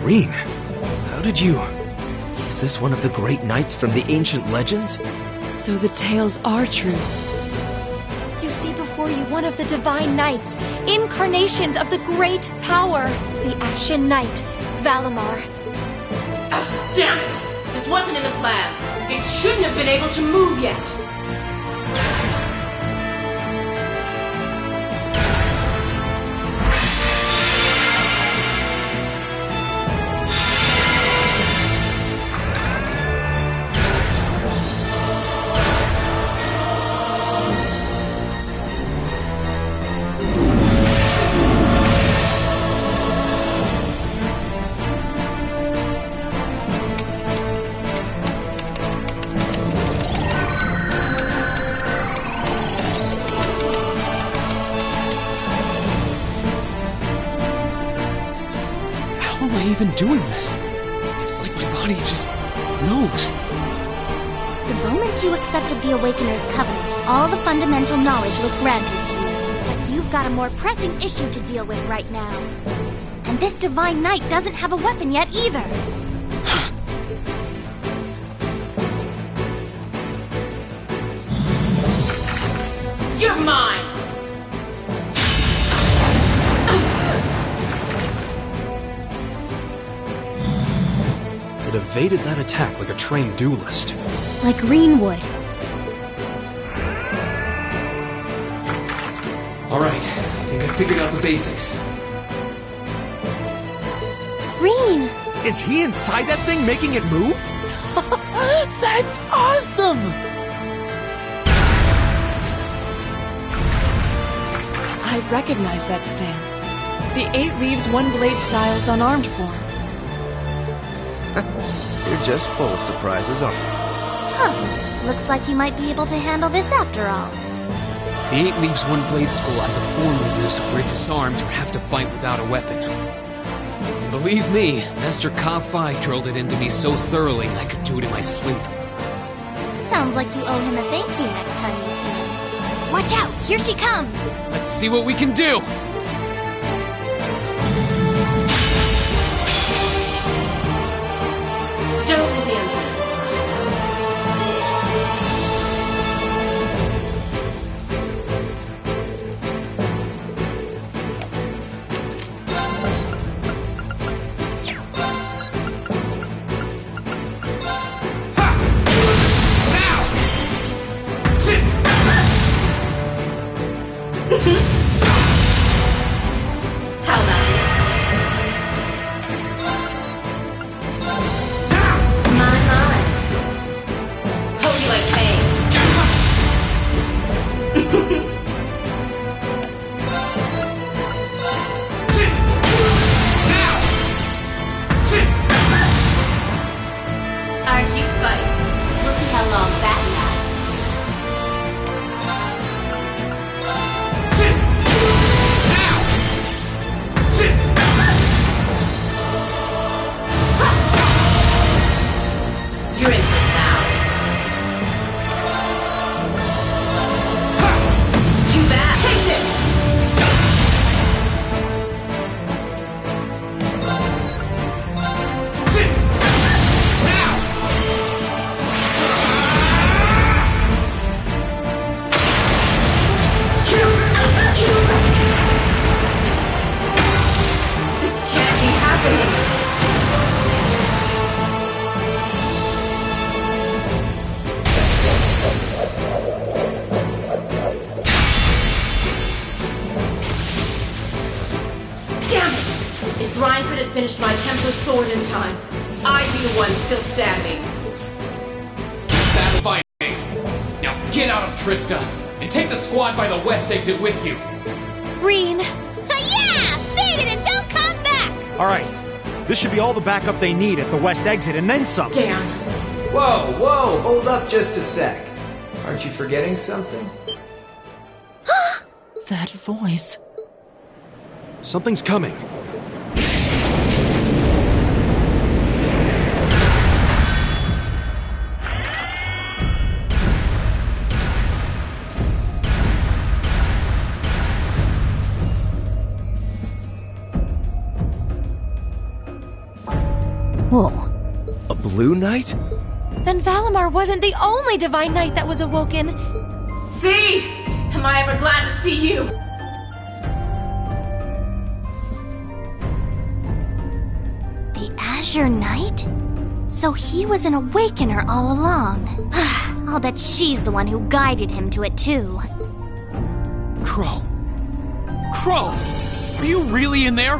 S11: Reen, how did you...
S9: Is this one of the great knights from the ancient legends?
S18: So the tales are true.
S8: You see before you one of the divine knights, incarnations of the great power, the Ashen Knight, Valimar.
S12: Damn it! This wasn't in the plans. It shouldn't have been able to move yet.
S7: Even doing this? It's like my body just knows.
S19: The moment you accepted the Awakener's Covenant, all the fundamental knowledge was granted to you. But you've got a more pressing issue to deal with right now. And this Divine Knight doesn't have a weapon yet either.
S12: You're mine!
S11: It evaded that attack like a trained duelist.
S10: Like Reen would.
S7: Alright, I think I figured out the basics.
S10: Reen!
S22: Is he inside that thing making it move?
S18: That's awesome! I recognize that stance. The 8 leaves 1 blade style's unarmed form.
S9: You're just full of surprises, aren't you?
S19: Huh. Looks like you might be able to handle this after all.
S7: The 8 leaves 1 blade school as a form we use if we're disarmed or have to fight without a weapon. And believe me, Master Ka-Fai drilled it into me so thoroughly I could do it in my sleep.
S19: Sounds like you owe him a thank you next time you see him. Watch out! Here she comes!
S7: Let's see what we can do!
S12: Don't be unsatisfied. How about this? My. Hope you like pain. Aren't you feisty? We'll see how long that lasts. You're in for it now. Too bad. Take this! This can't be happening. Damn it! If Reinford had finished my Templar sword in time, I'd be the one still standing.
S7: Battle fighting! Now get out of Trista, and take the squad by the west exit with you!
S8: Reen!
S19: Yeah! Fade it and don't come back!
S22: Alright, this should be all the backup they need at the west exit and then some.
S12: Damn.
S13: Whoa, hold up just a sec. Aren't you forgetting something?
S6: That voice.
S11: Something's coming.
S10: Whoa.
S9: A blue knight?
S8: Then Valimar wasn't the only divine knight that was awoken.
S12: See? Am I ever glad to see you?
S10: The Azure Knight? So he was an awakener all along. I'll bet she's the one who guided him to it too.
S7: Crow! Crow! Are you really in there?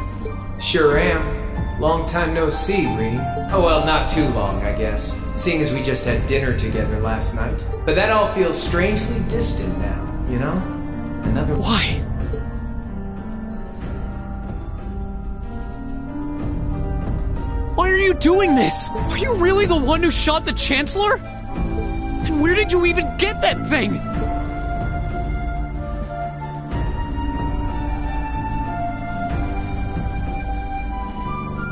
S13: Sure am. Long time no see, Reem. Oh well, not too long, I guess, seeing as we just had dinner together last night. But that all feels strangely distant now, you know? Another...
S7: Why? Why are you doing this? Are you really the one who shot the Chancellor? And where did you even get that thing?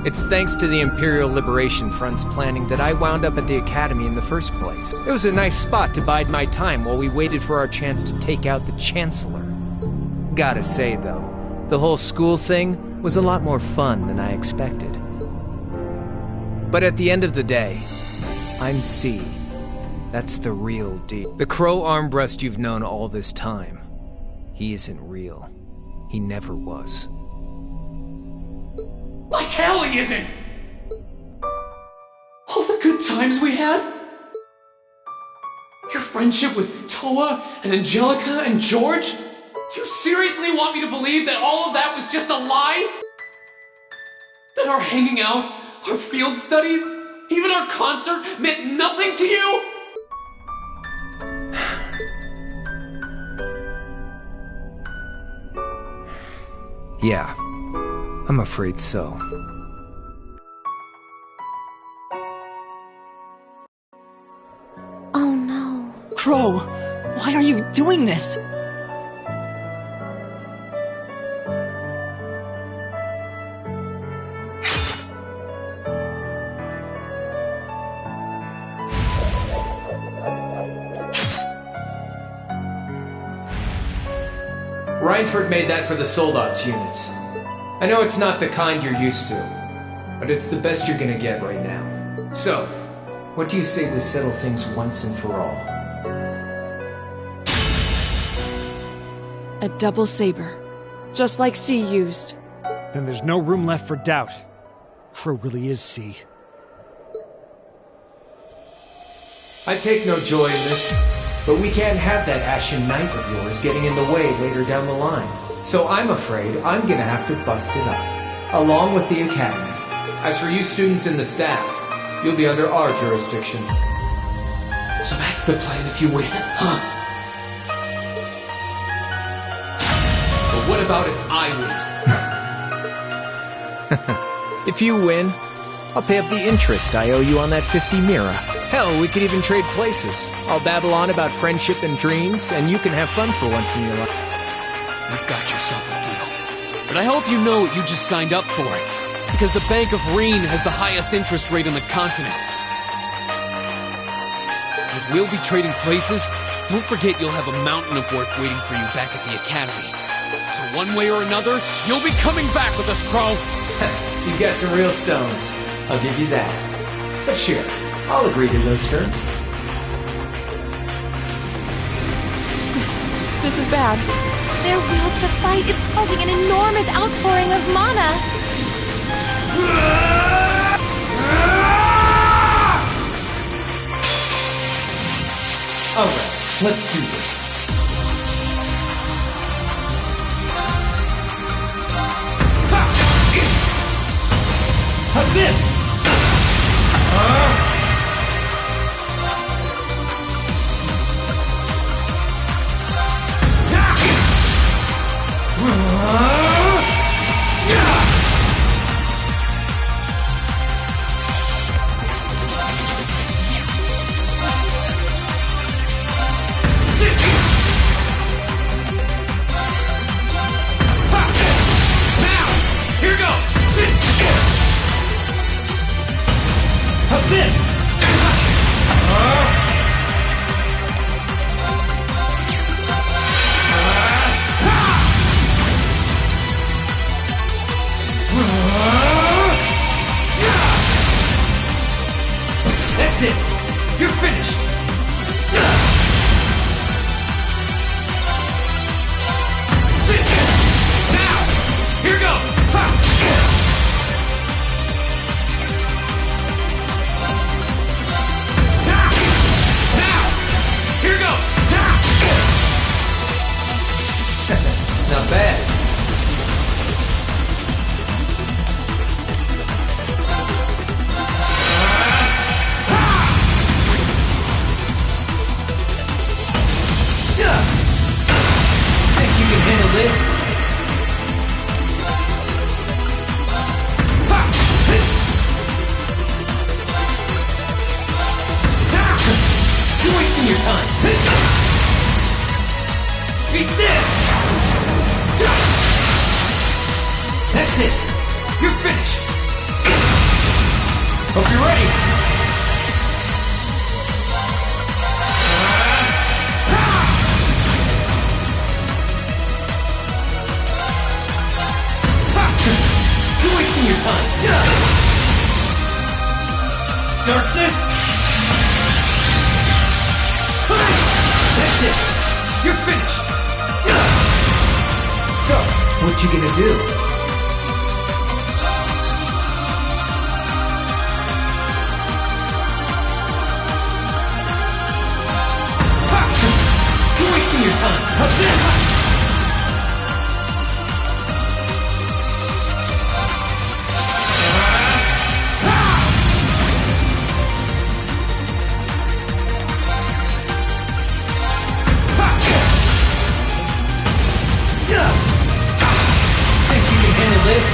S13: It's thanks to the Imperial Liberation Front's planning that I wound up at the Academy in the first place. It was a nice spot to bide my time while we waited for our chance to take out the Chancellor. Gotta say, though, the whole school thing was a lot more fun than I expected. But at the end of the day, I'm C. That's the real deal. The Crow Armbrust you've known all this time. He isn't real. He never was.
S7: Like hell he isn't! All the good times we had? Your friendship with Toa and Angelica and George? You seriously want me to believe that all of that was just a lie? That our hanging out, our field studies, even our concert meant nothing to you?
S13: Yeah, I'm afraid so.
S10: Oh no.
S6: Crow, why are you doing this?
S13: Reinford made that for the Soldats units. I know it's not the kind you're used to, but it's the best you're gonna get right now. So, what do you say we settle things once and for all?
S18: A double saber. Just like C used.
S20: Then there's no room left for doubt. Crow really is C.
S13: I take no joy in this, but we can't have that Ashen Knight of yours getting in the way later down the line. So I'm afraid I'm gonna have to bust it up, along with the Academy. As for you students and the staff, you'll be under our jurisdiction.
S7: So that's the plan if you win, huh? But what about if I
S13: win? If you win, I'll pay up the interest I owe you on that 50 Mira. Hell, we could even trade places. I'll babble on about friendship and dreams, and you can have fun for once in your life.
S7: You've got yourself a deal. But I hope you know what you just signed up for. Because the Bank of Reen has the highest interest rate on the continent. If we'll be trading places, don't forget you'll have a mountain of work waiting for you back at the Academy. So one way or another, you'll be coming back with us, Crow!
S13: You've got some real stones. I'll give you that. But sure, I'll agree to those terms.
S8: This is bad. Their will to fight is causing an enormous outpouring of mana.
S13: Alright, let's do this. Assist! That's it! You're finished! Now! Here goes! Now! Here goes! Not bad. Think you can handle this? You're wasting your time. Beat this! That's it. You're finished. Hope you're ready. You're wasting your time. Darkness. That's it. You're finished. So, what you gonna do? You're wasting your time. That's it. Think you can handle this?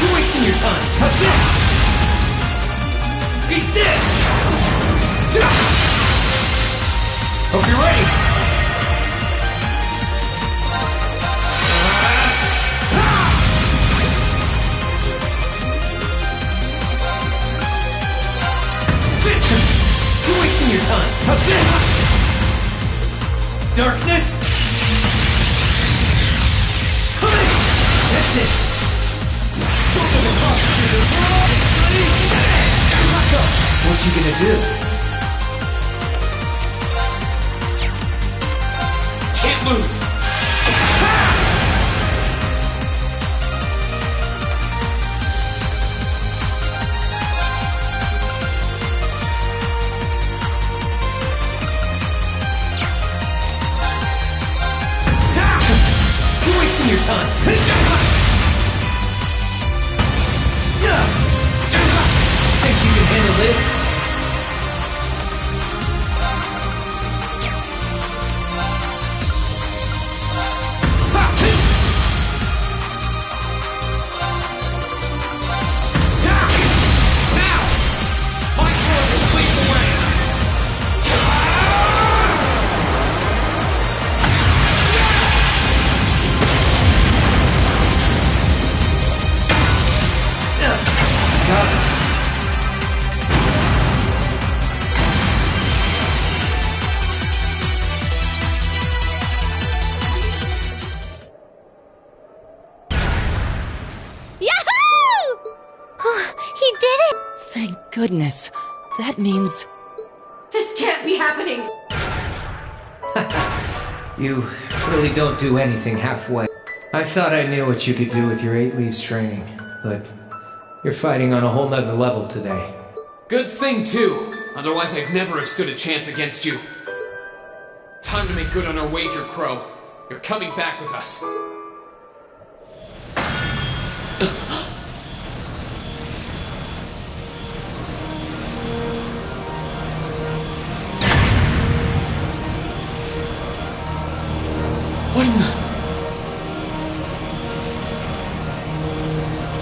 S13: You're wasting your time. That's it. Beat this. Hope you're ready. You're wasting your time. That's it. Darkness. That's it. So, what you gonna do? Can't lose. You're wasting your time. Think you can handle this? Now! My sword will lead the way! Got it.
S19: He did it!
S6: Thank goodness. That means...
S12: This can't be happening!
S13: You really don't do anything halfway. I thought I knew what you could do with your 8 leaves training, but you're fighting on a whole nother level today.
S7: Good thing, too. Otherwise, I'd never have stood a chance against you. Time to make good on our wager, Crow. You're coming back with us.
S13: What in the...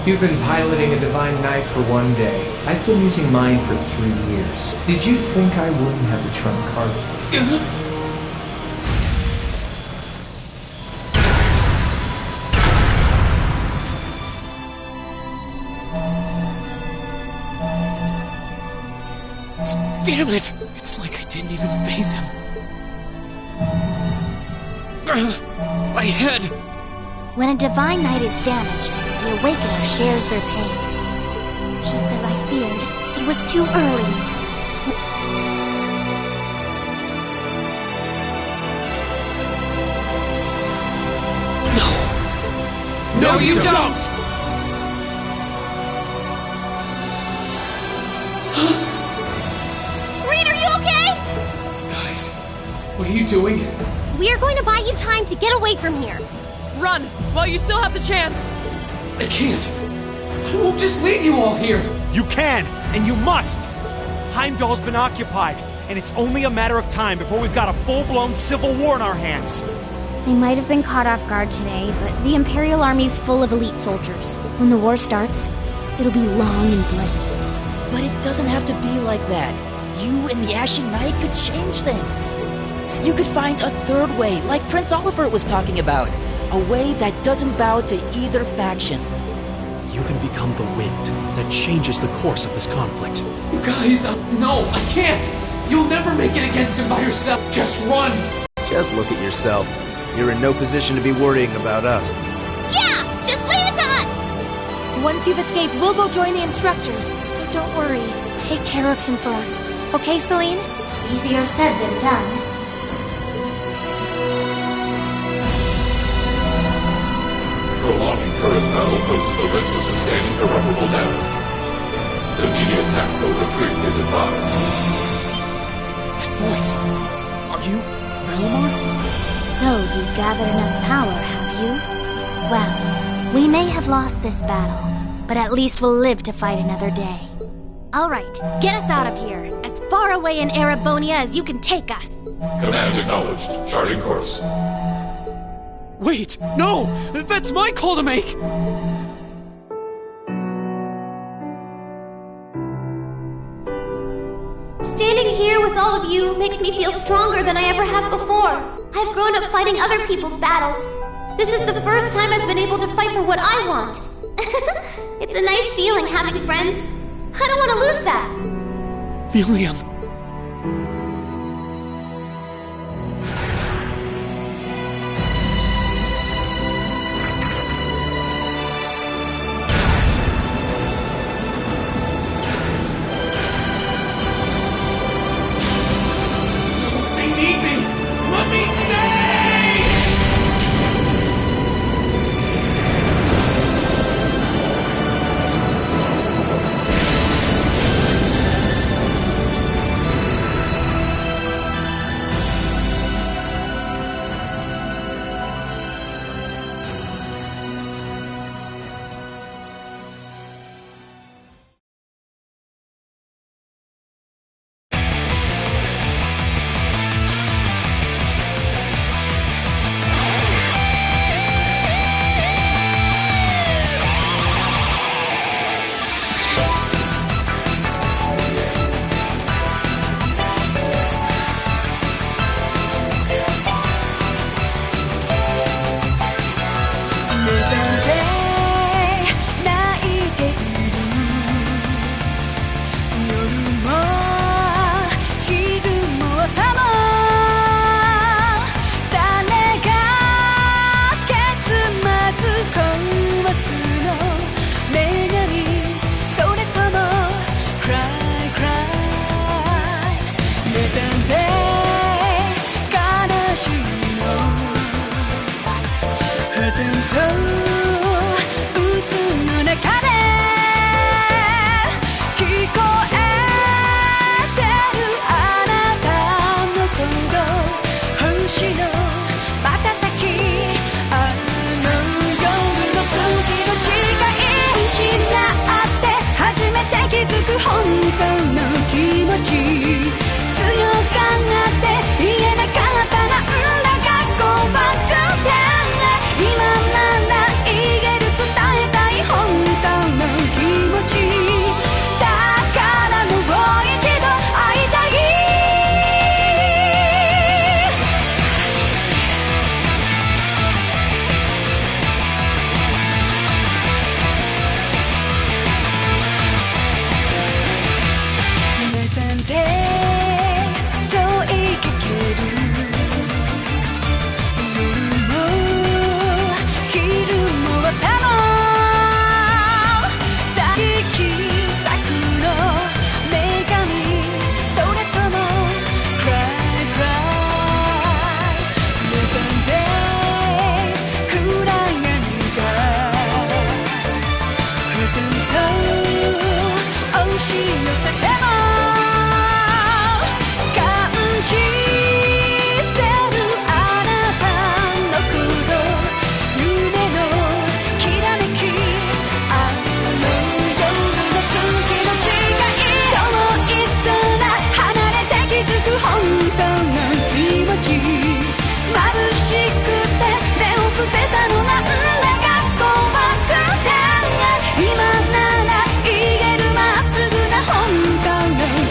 S13: You've been piloting a Divine Knight for 1 day. I've been using mine for 3 years. Did you think I wouldn't have a trump card?
S7: Damn it! It's like I didn't even phase him. My head!
S10: When a divine knight is damaged, the Awakener shares their pain. Just as I feared, it was too early.
S7: No, you don't!
S3: Reed, are you okay?
S7: Guys, what are you doing?
S3: We are going to buy you time to get away from here.
S18: Run, while you still have the chance.
S7: I can't. I won't just leave you all here.
S20: You can, and you must! Heimdall's been occupied, and it's only a matter of time before we've got a full-blown civil war in our hands.
S10: They might have been caught off guard today, but the Imperial Army's full of elite soldiers. When the war starts, it'll be long and bloody.
S6: But it doesn't have to be like that. You and the Ashen Knight could change things. You could find a third way, like Prince Oliver was talking about. A way that doesn't bow to either faction.
S11: You can become the wind that changes the course of this conflict.
S7: You guys, no, I can't! You'll never make it against him by yourself. Just run!
S9: Just look at yourself. You're in no position to be worrying about us.
S3: Yeah, just leave it to us!
S10: Once you've escaped, we'll go join the instructors. So don't worry. Take care of him for us. Okay, Celine? Easier said than done.
S4: Prolonging current battle poses the risk of sustaining irreparable damage. Immediate tactical retreat is advised.
S20: That voice. Are you Velmar?
S10: So you've gathered enough power, have you? Well, we may have lost this battle, but at least we'll live to fight another day. All right, get us out of here. As far away in Erebonia as you can take us.
S4: Command acknowledged. Charting course.
S7: Wait, no! That's my call to make!
S3: Standing here with all of you makes me feel stronger than I ever have before. I've grown up fighting other people's battles. This is the first time I've been able to fight for what I want. It's a nice feeling having friends. I don't want to lose that.
S7: William.
S14: 今なら言えるまっすぐな本当の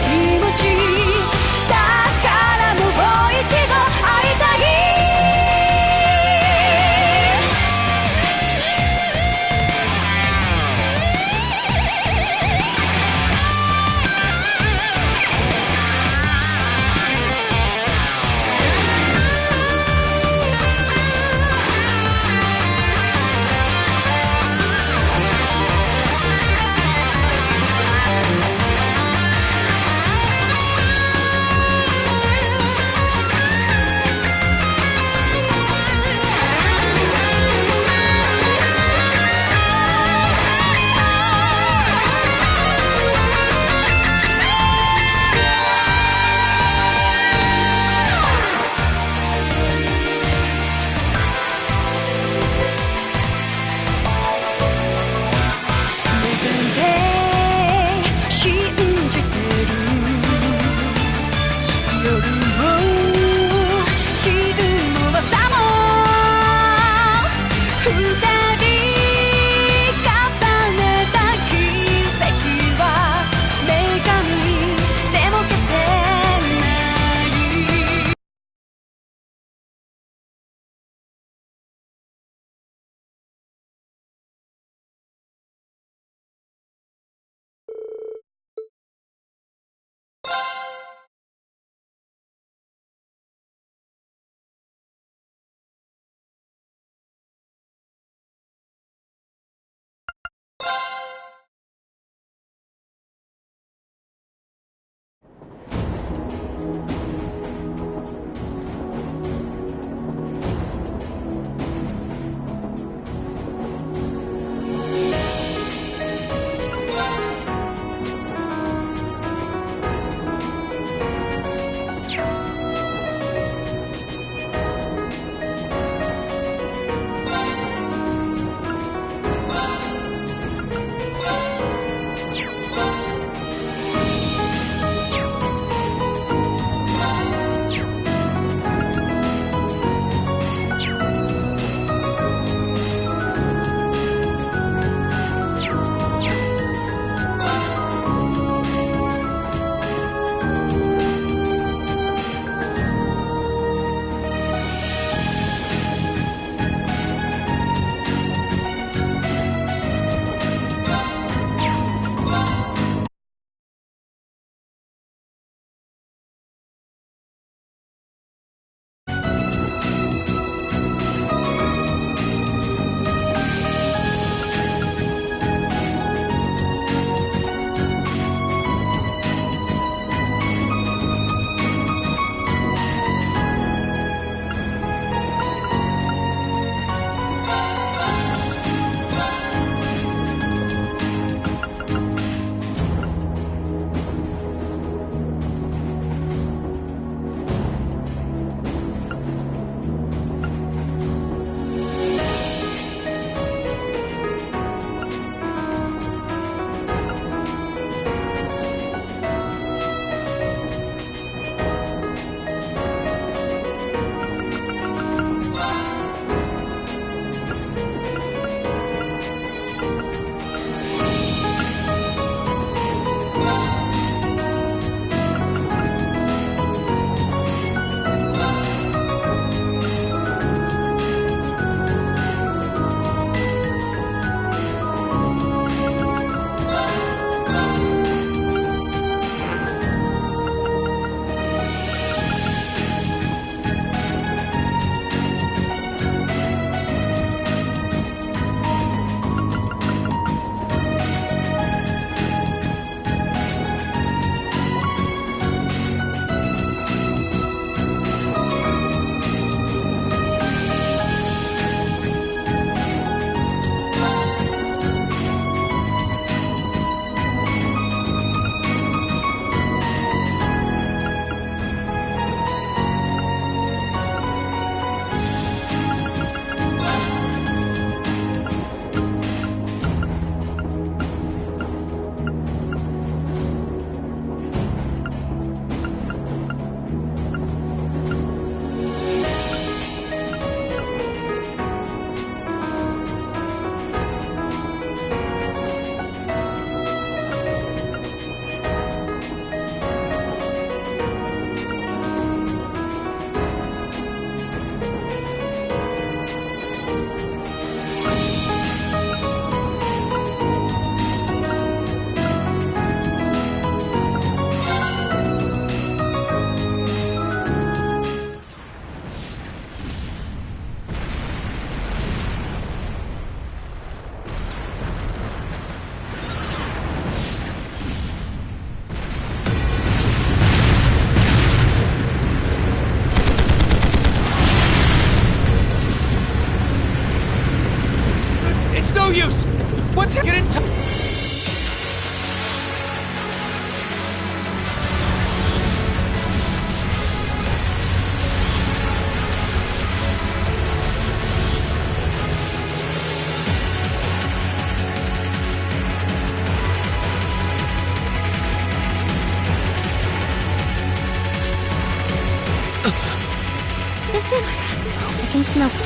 S10: Everything smells...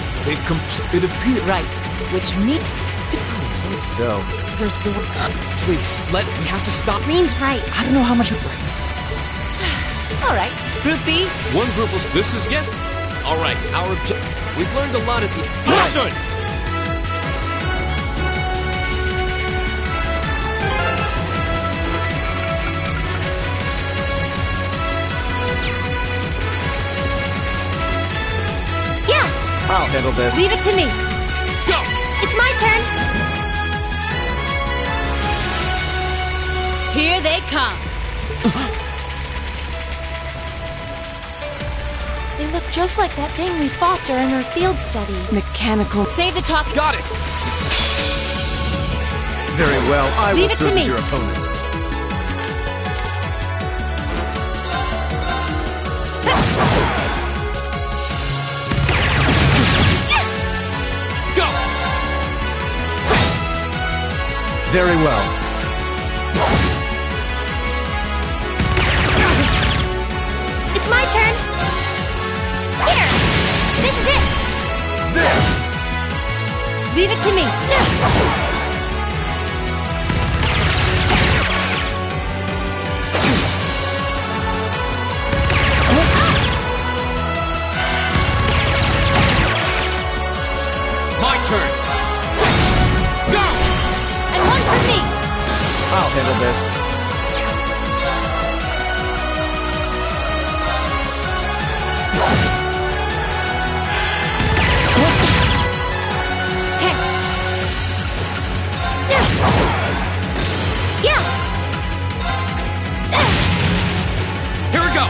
S5: It appears...
S2: Right. Which means...
S13: So...
S9: Please, we have to stop.
S10: Green's right.
S6: I don't know how much... Right.
S2: All right. Group B.
S5: One group will... This is...
S7: Yes. All right. We've learned a lot at the...
S20: Understood!
S10: Yeah!
S9: I'll handle this.
S10: Leave it to me.
S7: Go!
S10: It's my turn.
S2: Here they come.
S10: They look just like that thing we fought during our field study.
S18: Mechanical.
S2: Save the talk.
S9: Got it! Very well, I
S10: Leave
S9: will
S10: it to
S9: serve
S10: me.
S9: as your opponent.
S7: Go!
S9: Very well.
S10: It's my turn. Here! This is it!
S9: There!
S10: Leave it to me.
S7: My turn. Go!
S10: And one for me.
S9: I'll handle this.
S10: Okay. Yeah.
S7: Here we go.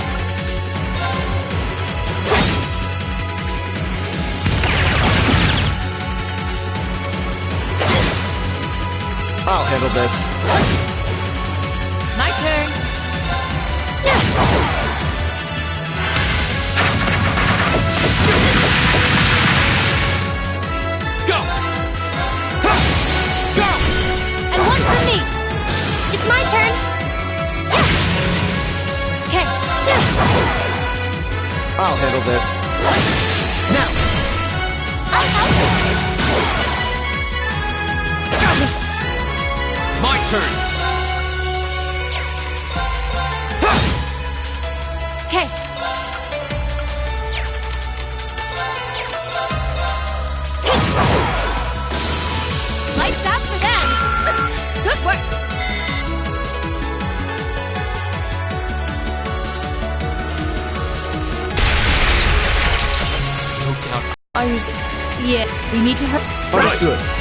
S9: I'll handle this.
S2: My turn.
S7: Go! Go!
S10: And one for me. It's my turn. Okay.
S9: I'll handle this. Now!
S7: My turn.
S10: Okay.
S2: Lights out for them. Good work.
S7: No doubt.
S18: Are you...
S2: Yeah, we need to hurt.
S9: Understood.